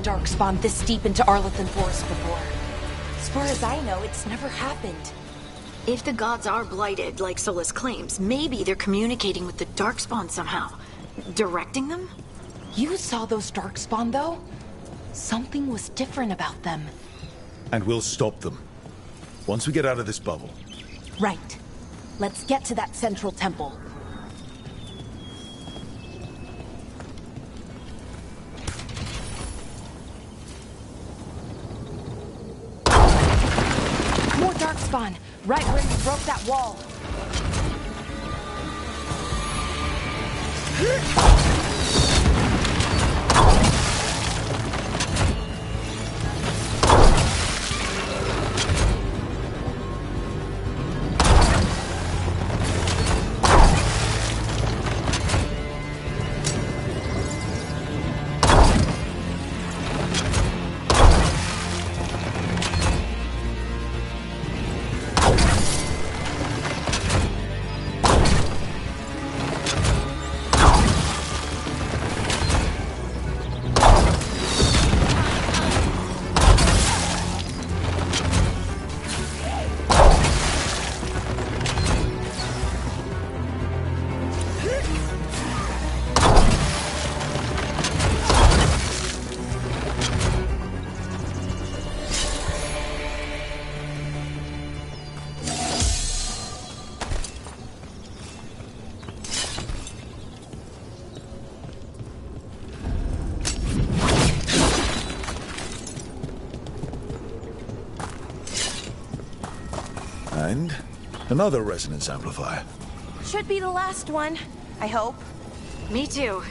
Darkspawn this deep into Arlethan Forest before. As far as I know, it's never happened. If the gods are blighted, like Solus claims, maybe they're communicating with the Darkspawn somehow. Directing them? You saw those Darkspawn, though? Something was different about them. And we'll stop them. Once we get out of this bubble. Right. Let's get to that central temple. Darkspawn, right where you broke that wall. And another resonance amplifier. Should be the last one, I hope. Me too.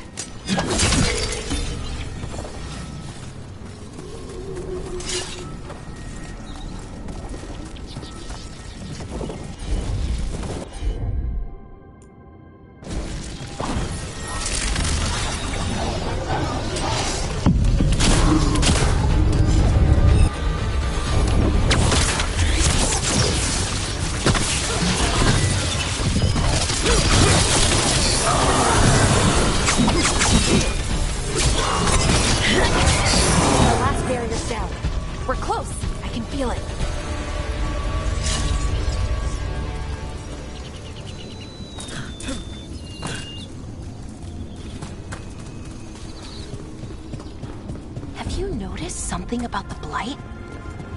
notice something about the blight?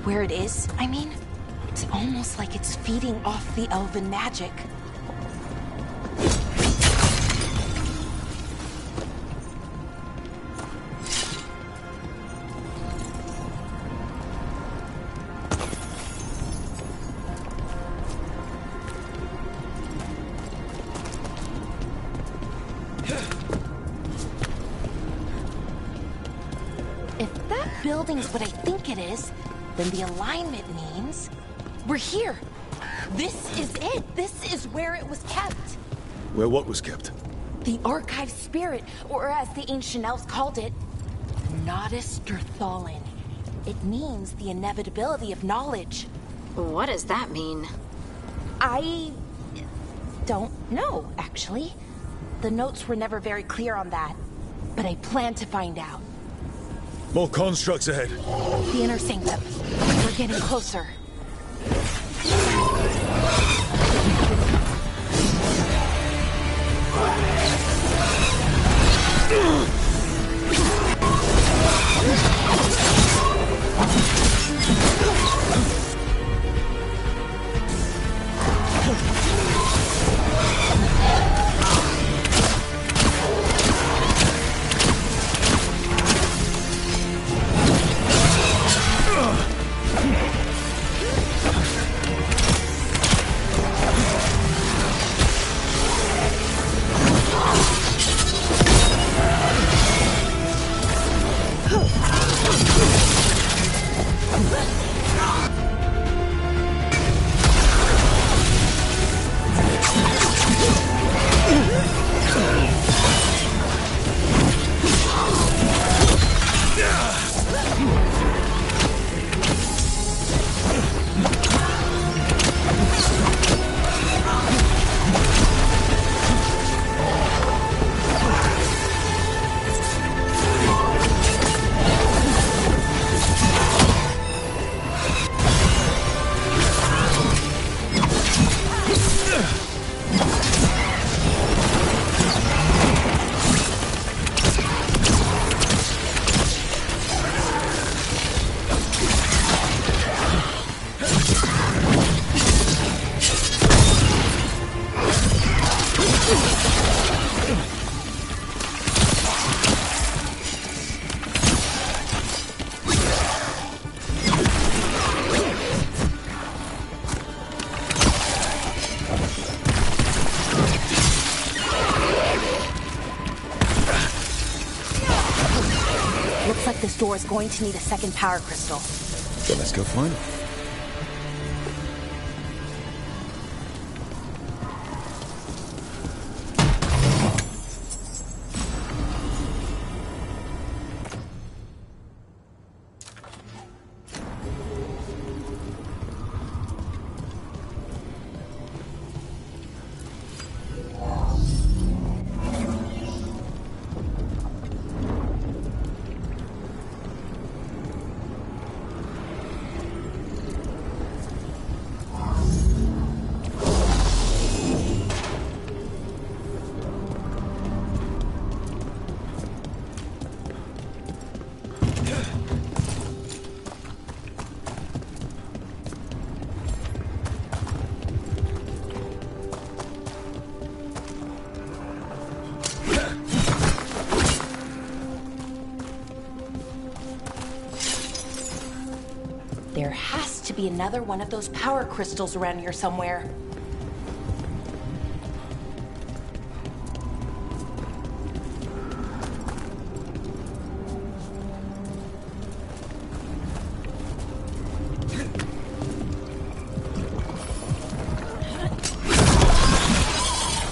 Where it is, I mean? It's almost like it's feeding off the elven magic. Building's what I think it is, then the alignment means we're here. This is it. This is where it was kept. Where what was kept? The archive spirit, or as the ancient elves called it, Nodus Durthalin. It means the inevitability of knowledge. What does that mean? I don't know, actually. The notes were never very clear on that, but I plan to find out. More constructs ahead. The inner sanctum. We're getting closer. This door is going to need a second power crystal. Then let's go find it. There has to be another one of those power crystals around here somewhere.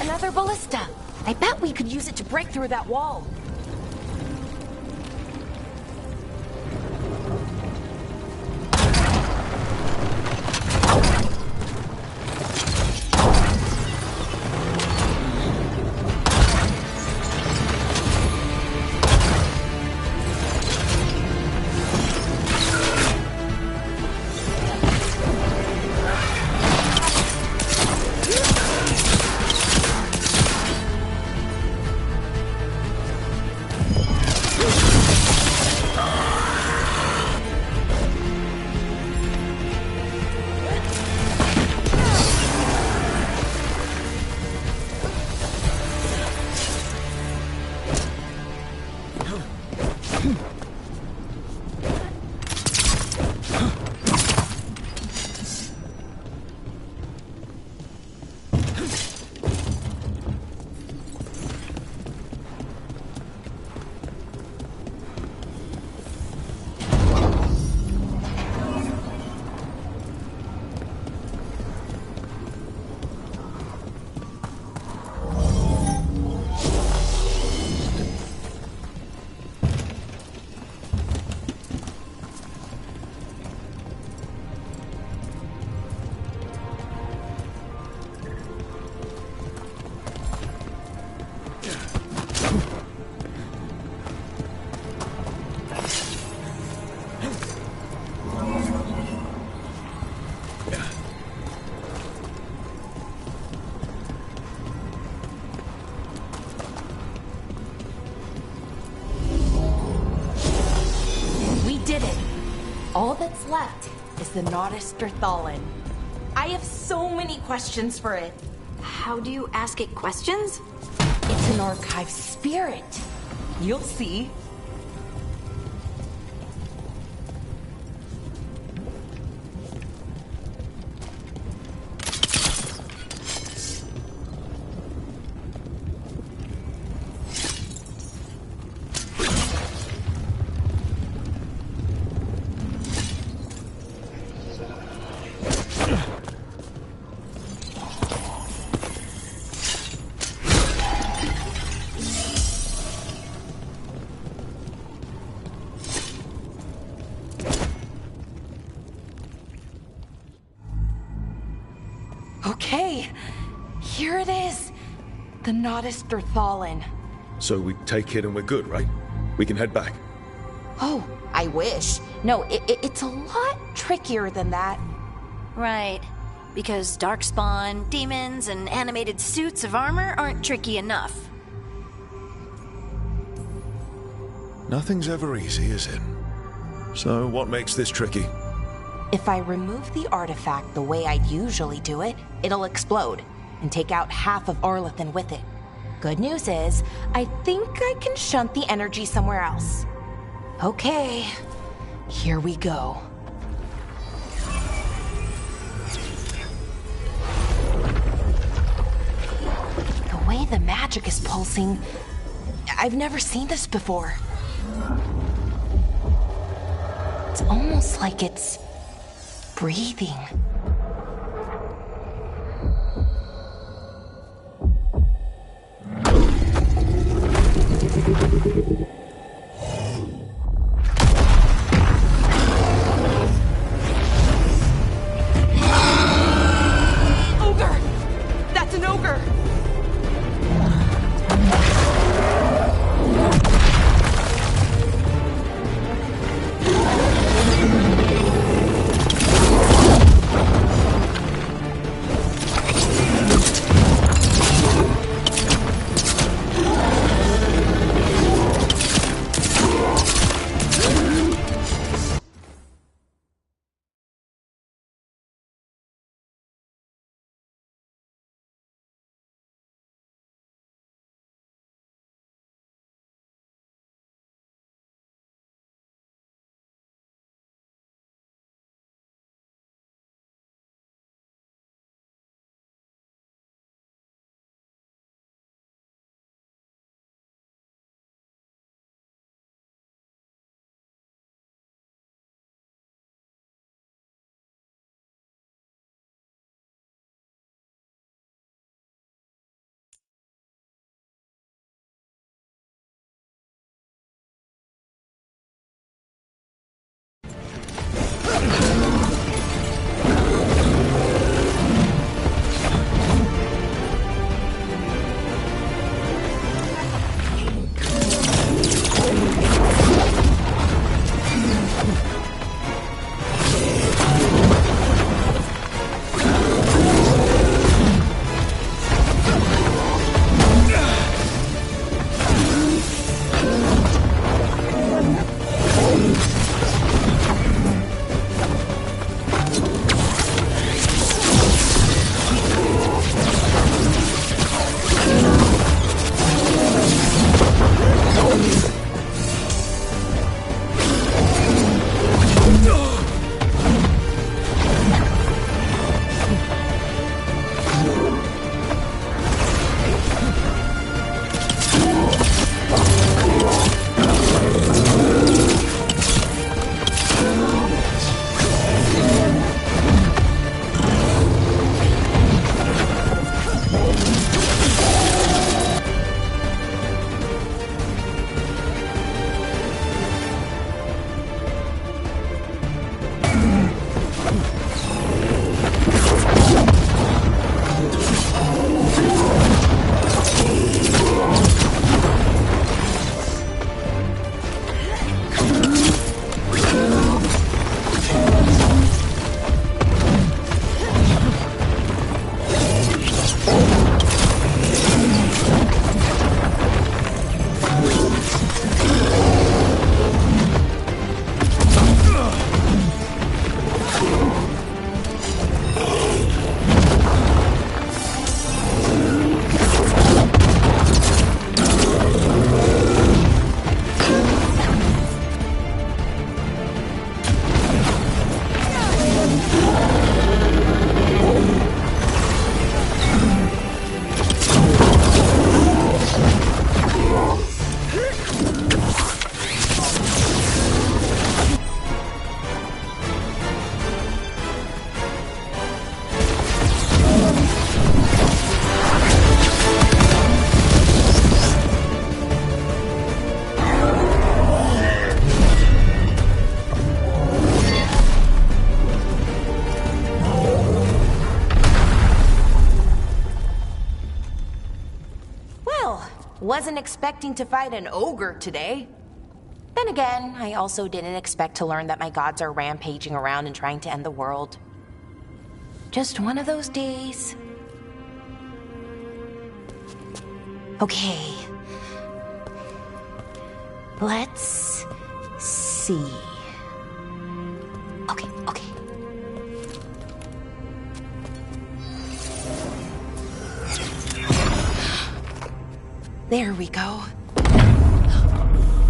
Another ballista. I bet we could use it to break through that wall. All that's left is the Nodus Derthalin. I have so many questions for it. How do you ask it questions? It's an archive spirit. You'll see. Okay, here it is. The Nodus Derthalin. So we take it and we're good, right? We can head back. Oh, I wish. No, it's a lot trickier than that. Right. Because darkspawn, demons, and animated suits of armor aren't tricky enough. Nothing's ever easy, is it? So what makes this tricky? If I remove the artifact the way I'd usually do it, it'll explode and take out half of Arlethan with it. Good news is, I think I can shunt the energy somewhere else. Okay, here we go. The way the magic is pulsing, I've never seen this before. It's almost like it's breathing. Ogre! That's an ogre! Wasn't expecting to fight an ogre today. Then again, I also didn't expect to learn that my gods are rampaging around and trying to end the world. Just one of those days. Okay. Let's see. Okay. There we go.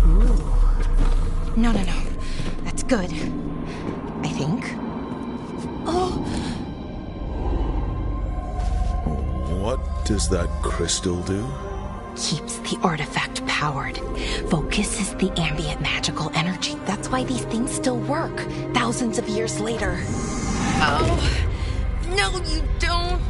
Ooh. No. That's good. I think. Oh! What does that crystal do? Keeps the artifact powered. Focuses the ambient magical energy. That's why these things still work, thousands of years later. Oh! No, you don't!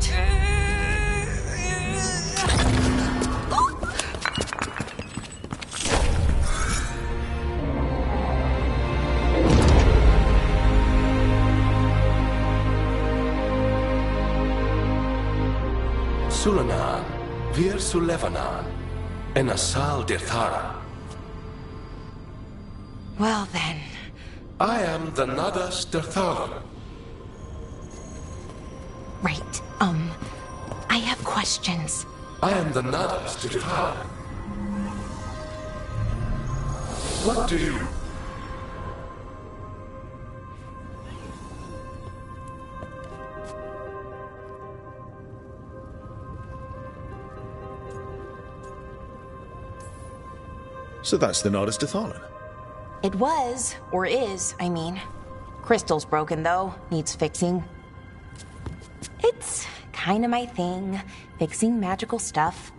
Sulanan, Vir Sulevanan, and Asal Dirthara. Well then. I am the Nadas Dirtharan. Right, I have questions. I am the Nadas Dirtharan. What do you... So that's the Nardus Dathalan. It was, or is, I mean. Crystal's broken, though. Needs fixing. It's kinda my thing, fixing magical stuff.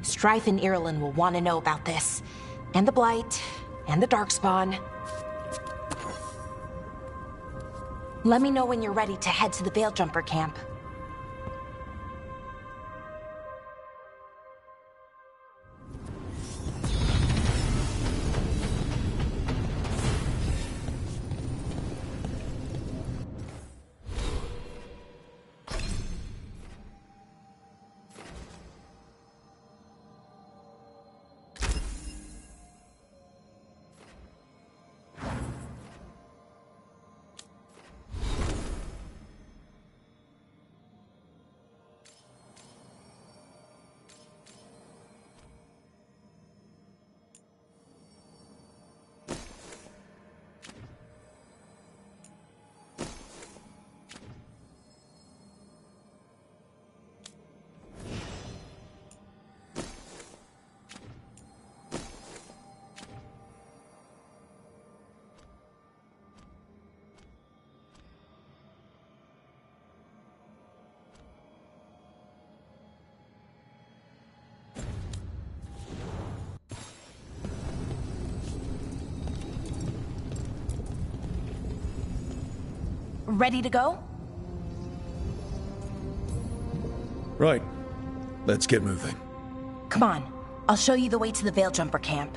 Strife and Irulan will want to know about this. And the Blight, and the Darkspawn. Let me know when you're ready to head to the Veil-Jumper camp. Ready to go? Right. Let's get moving. Come on. I'll show you the way to the Veil-Jumper camp.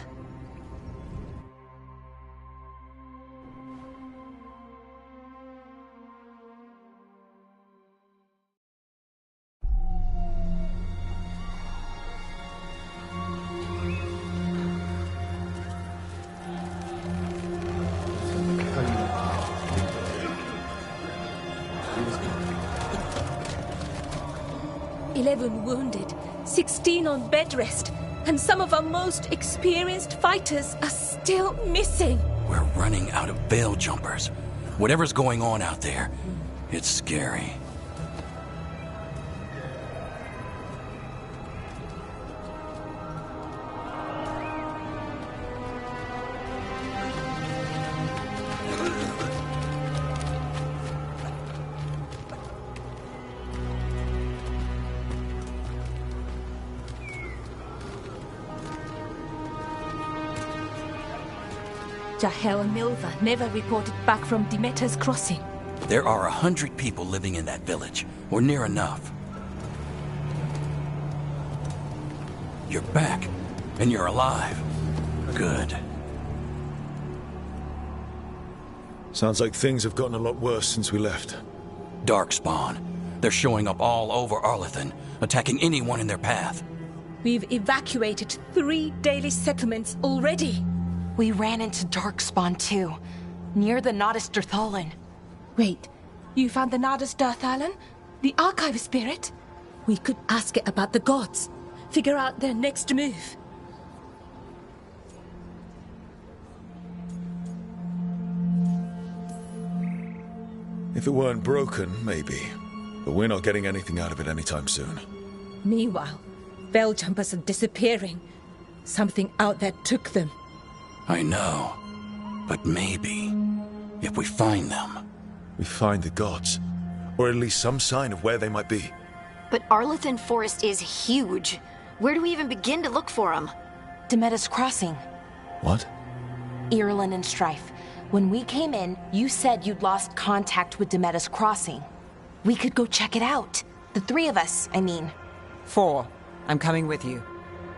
Wounded, 16 on bed rest, and some of our most experienced fighters are still missing. We're running out of Veil Jumpers. Whatever's going on out there, it's scary. Jahel and Milva never reported back from Demeter's crossing. There are 100 people living in that village, or near enough. You're back, and you're alive. Good. Sounds like things have gotten a lot worse since we left. Darkspawn. They're showing up all over Arlethan, attacking anyone in their path. We've evacuated 3 daily settlements already. We ran into Darkspawn too, near the Nodus Dirthalan. Wait, you found the Nodus Dirthalan? The Archive Spirit? We could ask it about the gods. Figure out their next move. If it weren't broken, maybe. But we're not getting anything out of it anytime soon. Meanwhile, Veiljumpers are disappearing. Something out there took them. I know. But maybe, if we find them... We find the gods. Or at least some sign of where they might be. But Arlethan Forest is huge. Where do we even begin to look for them? Demetus Crossing. What? Irulan and Strife. When we came in, you said you'd lost contact with Demetus Crossing. We could go check it out. The 3 of us, I mean. 4. I'm coming with you.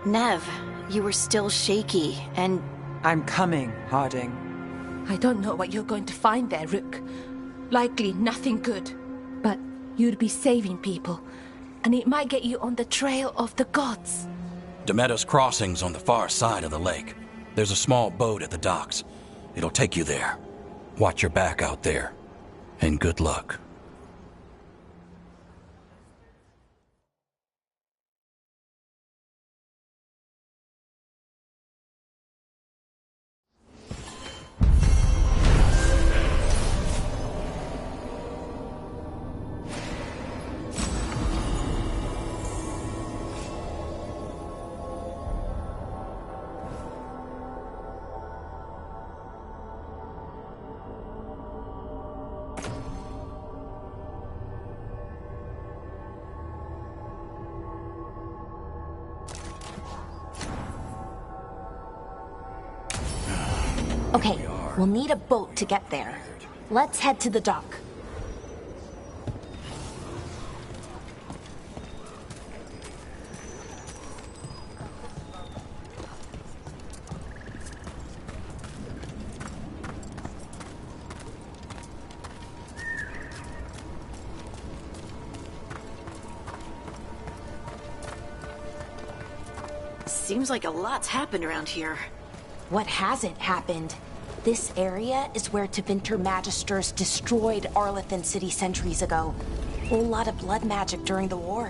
Nev, you were still shaky, and... I'm coming, Harding. I don't know what you're going to find there, Rook. Likely nothing good. But you'd be saving people, and it might get you on the trail of the gods. Demetus Crossing's on the far side of the lake. There's a small boat at the docks. It'll take you there. Watch your back out there. And good luck. Okay, we'll need a boat to get there. Let's head to the dock. Seems like a lot's happened around here. What hasn't happened? This area is where Tevinter Magisters destroyed Arlethan City centuries ago. Whole lot of blood magic during the war.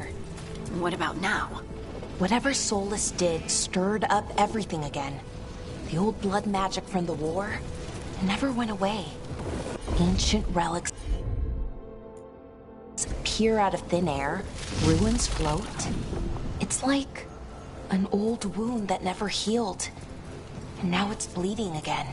What about now? Whatever Solus did stirred up everything again. The old blood magic from the war never went away. Ancient relics appear out of thin air, ruins float. It's like an old wound that never healed. And now it's bleeding again.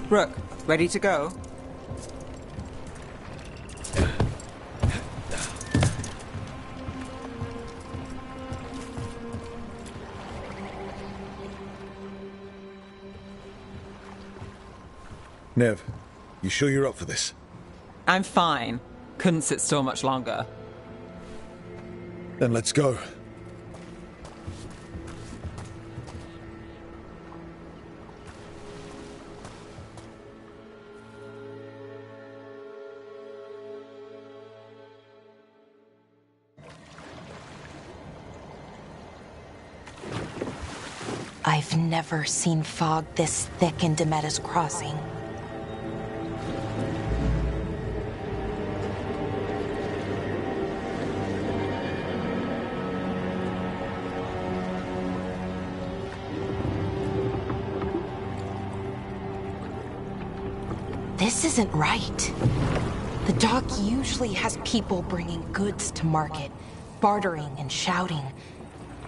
Rook, ready to go? Nev, you sure you're up for this? I'm fine. Couldn't sit still much longer. Then let's go. I've never seen fog this thick in Demetus Crossing. isn't right. The dock usually has people bringing goods to market, bartering and shouting.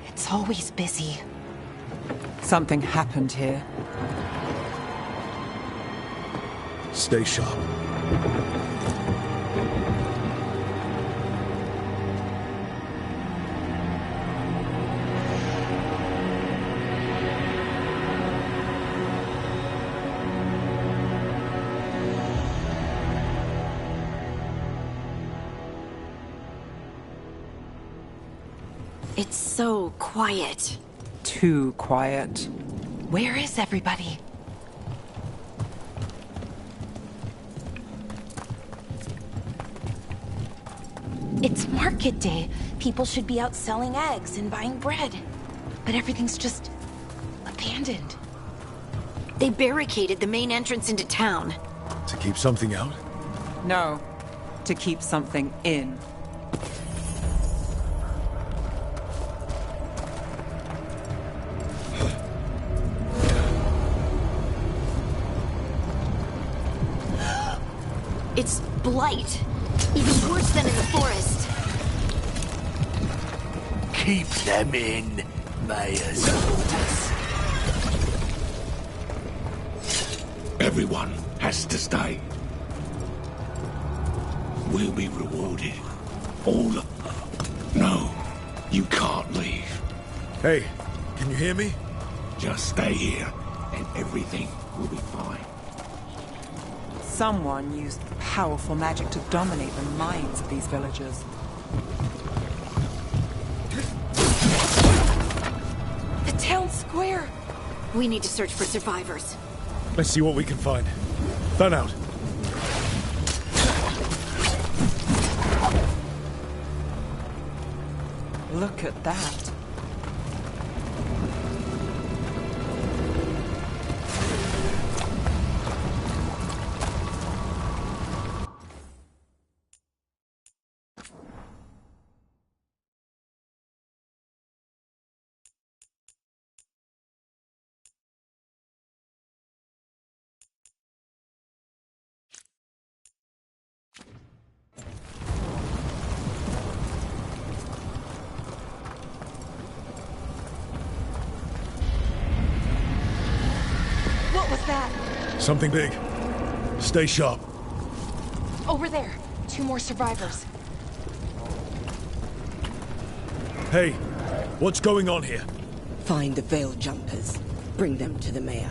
It's always busy. Something happened here. Stay sharp. It's so quiet. Too quiet. Where is everybody? It's market day. People should be out selling eggs and buying bread. But everything's just abandoned. They barricaded the main entrance into town. To keep something out? No, to keep something in. It's blight. Even worse than in the forest. Keep them in, Mayor's orders. Everyone has to stay. We'll be rewarded. All of... No, you can't leave. Hey, can you hear me? Just stay here, and everything will be fine. Someone used powerful magic to dominate the minds of these villagers. The town square! We need to search for survivors. Let's see what we can find. Fan out. Look at that. Something big. Stay sharp. Over there. 2 more survivors. Hey, what's going on here? Find the veil jumpers. Bring them to the mayor.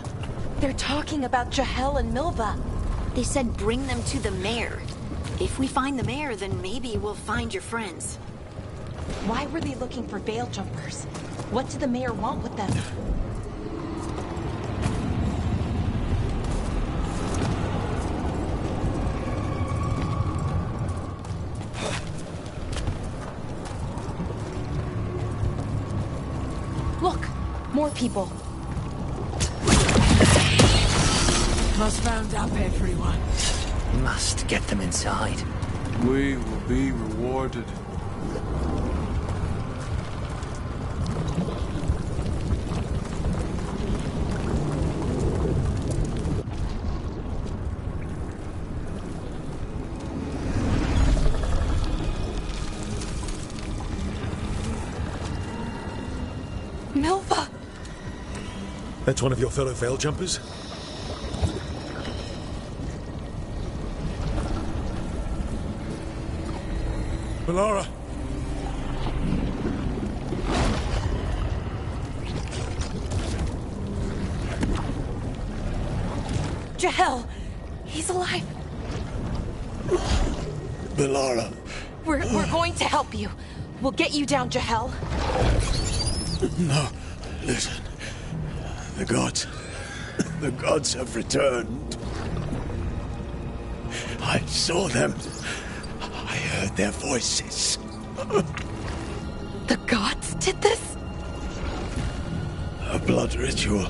They're talking about Jahel and Milva. They said bring them to the mayor. If we find the mayor, then maybe we'll find your friends. Why were they looking for veil jumpers? What did the mayor want with them? Look, more people. Must round up everyone. Must get them inside. We will be rewarded. Milva! That's one of your fellow veil jumpers? Melara! Jahel! He's alive! Melara! We're going to help you. We'll get you down, Jahel. No, listen. The gods have returned. I saw them. I heard their voices. The gods did this? A blood ritual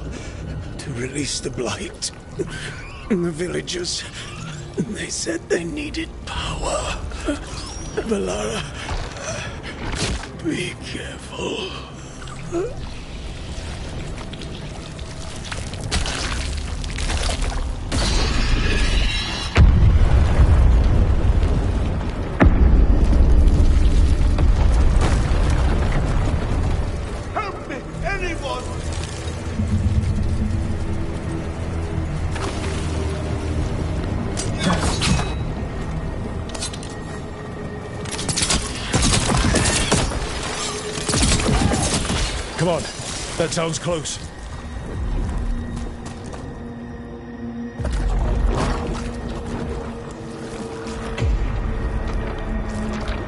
to release the blight. The villagers, they said they needed power. Melara, be careful. Come on, that sounds close.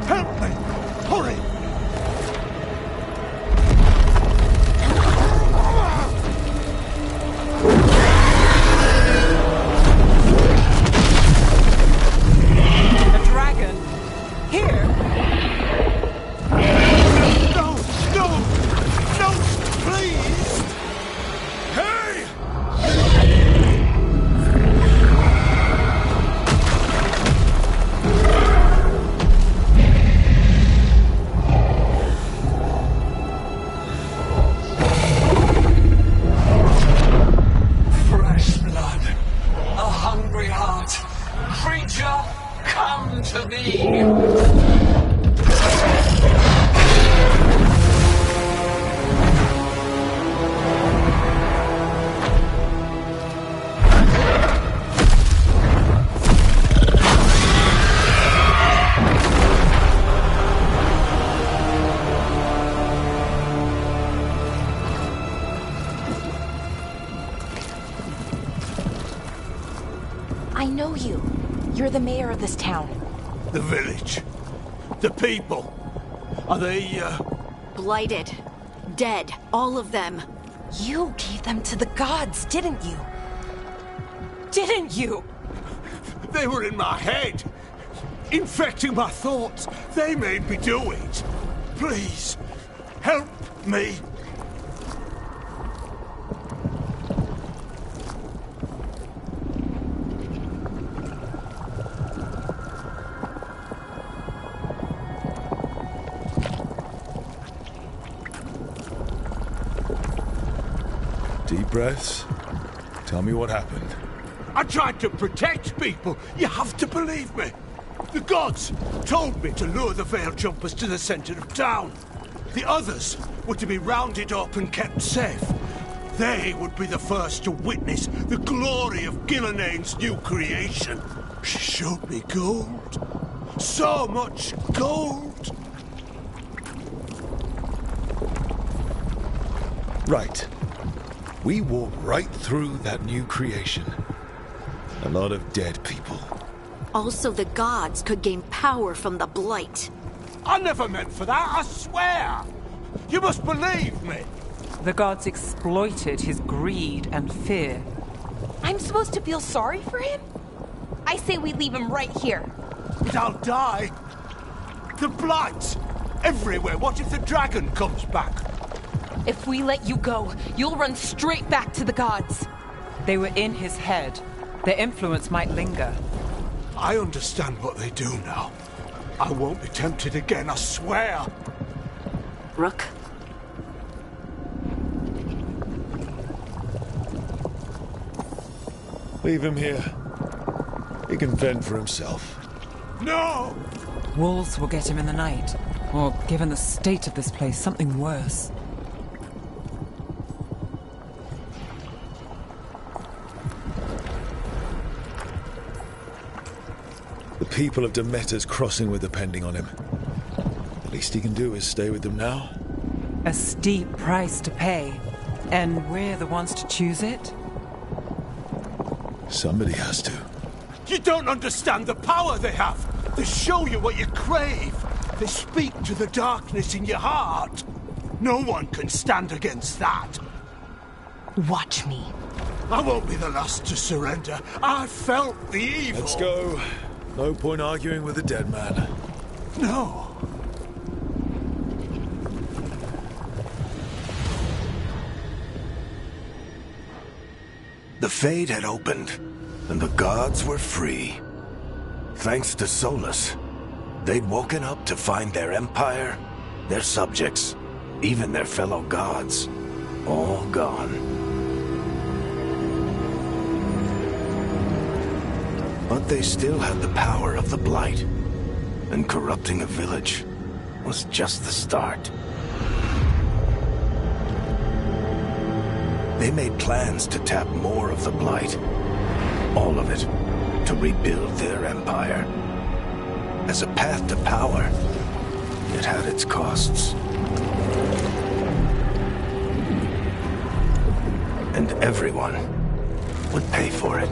Help me! Hurry! A dragon? Here? No! No! No! Please! Hey! Fresh blood, a hungry heart. Creature, come to me. I know you. You're the mayor of this town. The village. The people. Are they, Blighted. Dead. All of them. You gave them to the gods, didn't you? Didn't you? They were in my head. Infecting my thoughts. They made me do it. Please, help me. Deep breaths. Tell me what happened. I tried to protect people. You have to believe me. The gods told me to lure the Veil Jumpers to the center of town. The others were to be rounded up and kept safe. They would be the first to witness the glory of Gillenane's new creation. She showed me gold. So much gold. Right. We walked right through that new creation. A lot of dead people. Also, the gods could gain power from the Blight. I never meant for that, I swear! You must believe me! The gods exploited his greed and fear. I'm supposed to feel sorry for him? I say we leave him right here. But I'll die. The Blight! Everywhere. What if the dragon comes back? If we let you go, you'll run straight back to the gods. They were in his head. Their influence might linger. I understand what they do now. I won't be tempted again, I swear. Rook? Leave him here. He can fend for himself. No! Wolves will get him in the night. Or, given the state of this place, something worse. The people of Demeter's crossing were depending on him. The least he can do is stay with them now. A steep price to pay. And we're the ones to choose it? Somebody has to. You don't understand the power they have. They show you what you crave. They speak to the darkness in your heart. No one can stand against that. Watch me. I won't be the last to surrender. I felt the evil. Let's go. No point arguing with a dead man. No. The Fade had opened, and the gods were free. Thanks to Solus, they'd woken up to find their empire, their subjects, even their fellow gods, all gone. But they still had the power of the Blight, and corrupting a village was just the start. They made plans to tap more of the Blight, all of it, to rebuild their empire. As a path to power, it had its costs. And everyone would pay for it.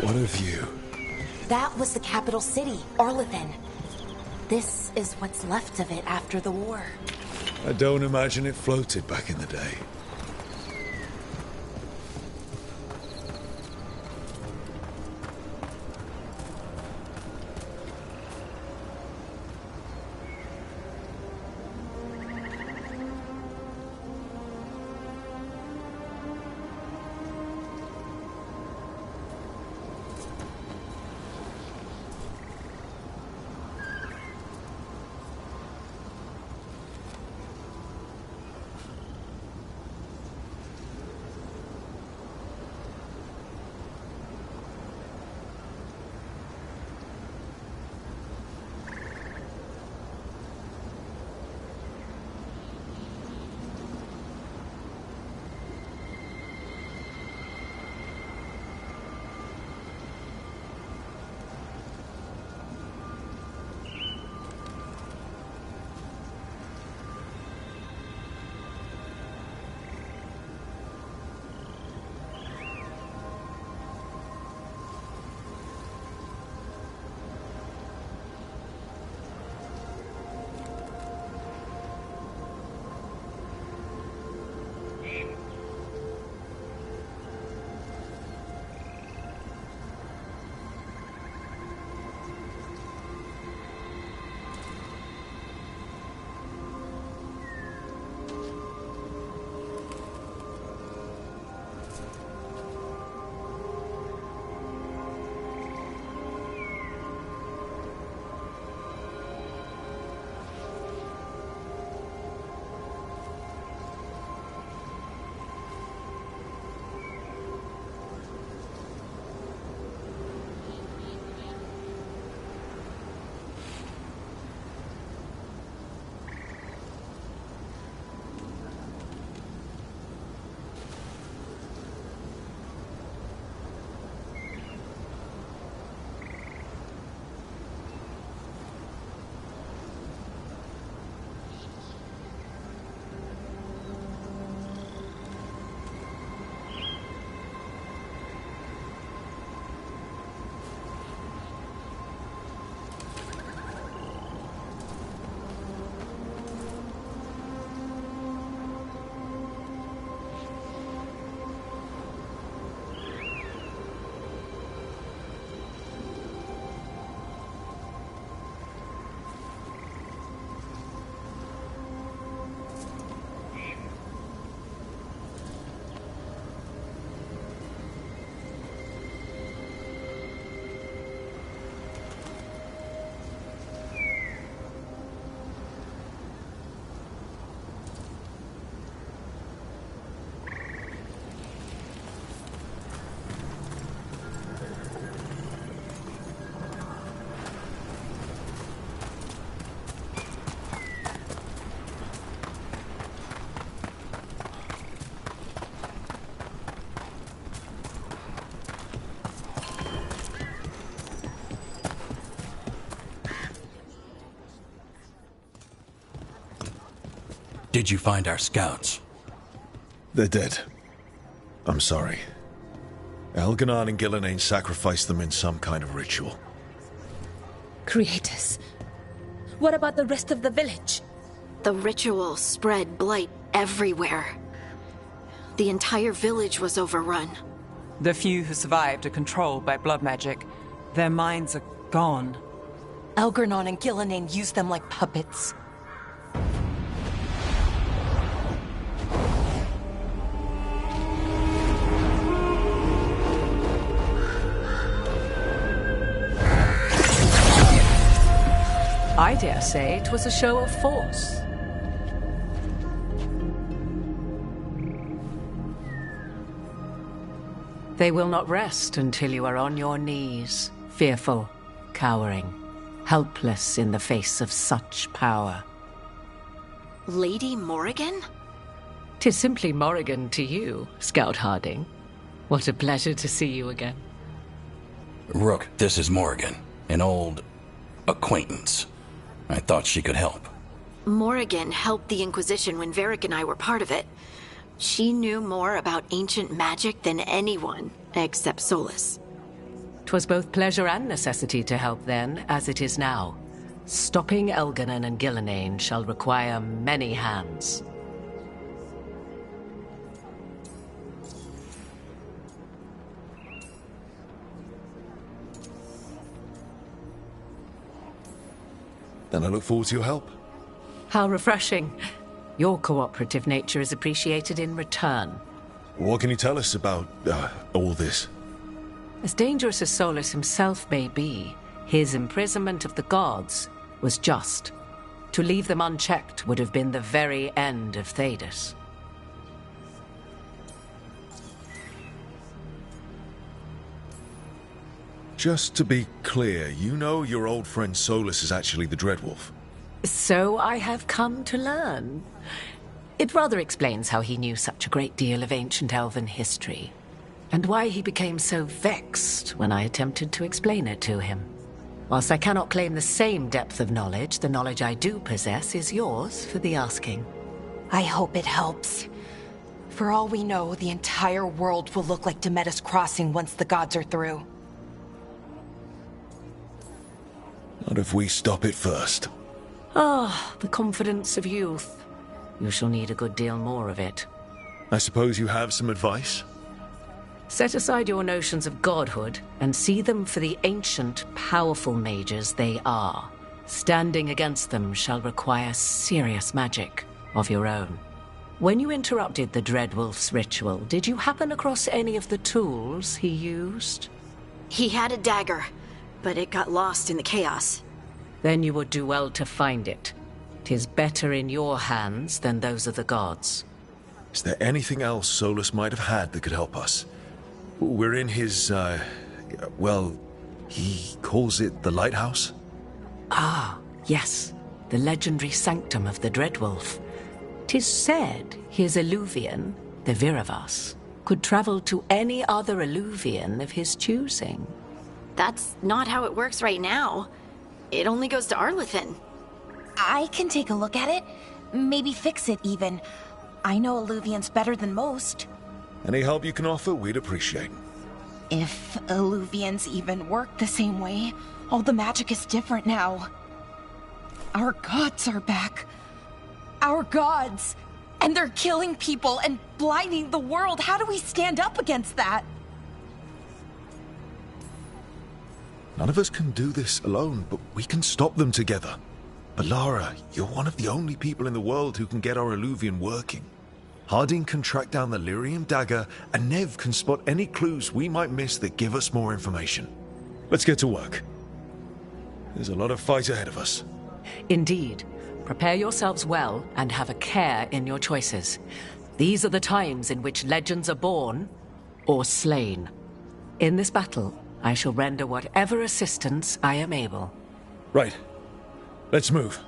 What of you? That was the capital city, Arlethan. This is what's left of it after the war. I don't imagine it floated back in the day. Did you find our scouts? They're dead. I'm sorry. Elganon and Gillenane sacrificed them in some kind of ritual. Creators. What about the rest of the village? The ritual spread blight everywhere. The entire village was overrun. The few who survived are controlled by blood magic. Their minds are gone. Elganon and Gillenane used them like puppets. I dare say it was a show of force. They will not rest until you are on your knees, fearful, cowering, helpless in the face of such power. Lady Morrigan? 'Tis simply Morrigan to you, Scout Harding. What a pleasure to see you again. Rook, this is Morrigan, an old acquaintance. I thought she could help. Morrigan helped the Inquisition when Varric and I were part of it. She knew more about ancient magic than anyone, except Solus. 'Twas both pleasure and necessity to help then, as it is now. Stopping Elganon and Gillenane shall require many hands. Then I look forward to your help. How refreshing. Your cooperative nature is appreciated in return. What can you tell us about all this? As dangerous as Solus himself may be, his imprisonment of the gods was just. To leave them unchecked would have been the very end of Thedas. Just to be clear, you know your old friend Solus is actually the Dreadwolf. So I have come to learn. It rather explains how he knew such a great deal of ancient elven history, and why he became so vexed when I attempted to explain it to him. Whilst I cannot claim the same depth of knowledge, the knowledge I do possess is yours for the asking. I hope it helps. For all we know, the entire world will look like Demetus Crossing once the gods are through. Not if we stop it first. Ah, the confidence of youth. You shall need a good deal more of it. I suppose you have some advice? Set aside your notions of godhood and see them for the ancient, powerful mages they are. Standing against them shall require serious magic of your own. When you interrupted the Dreadwolf's ritual, did you happen across any of the tools he used? He had a dagger, but it got lost in the chaos. Then you would do well to find it. 'Tis better in your hands than those of the gods. Is there anything else Solus might have had that could help us? We're in his, well, he calls it the Lighthouse? Ah, yes. The legendary sanctum of the Dreadwolf. 'Tis said his Illuvian, the Viravas, could travel to any other Illuvian of his choosing. That's not how it works right now. It only goes to Arlethan. I can take a look at it. Maybe fix it, even. I know Illuvians better than most. Any help you can offer, we'd appreciate. If Illuvians even work the same way, all the magic is different now. Our gods are back. Our gods! And they're killing people and blinding the world. How do we stand up against that? None of us can do this alone, but we can stop them together. Alara, you're one of the only people in the world who can get our Illuvian working. Harding can track down the Lyrium dagger, and Nev can spot any clues we might miss that give us more information. Let's get to work. There's a lot of fight ahead of us. Indeed. Prepare yourselves well and have a care in your choices. These are the times in which legends are born or slain. In this battle, I shall render whatever assistance I am able. Right. Let's move.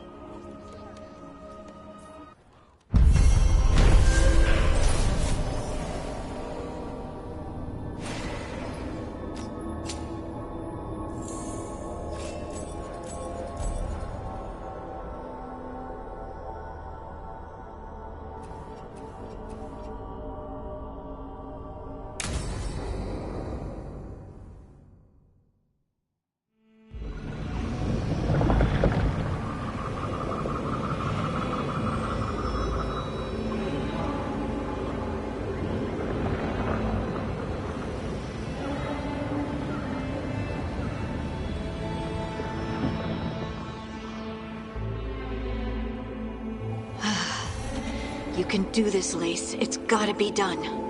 You can do this, Lace. It's gotta be done.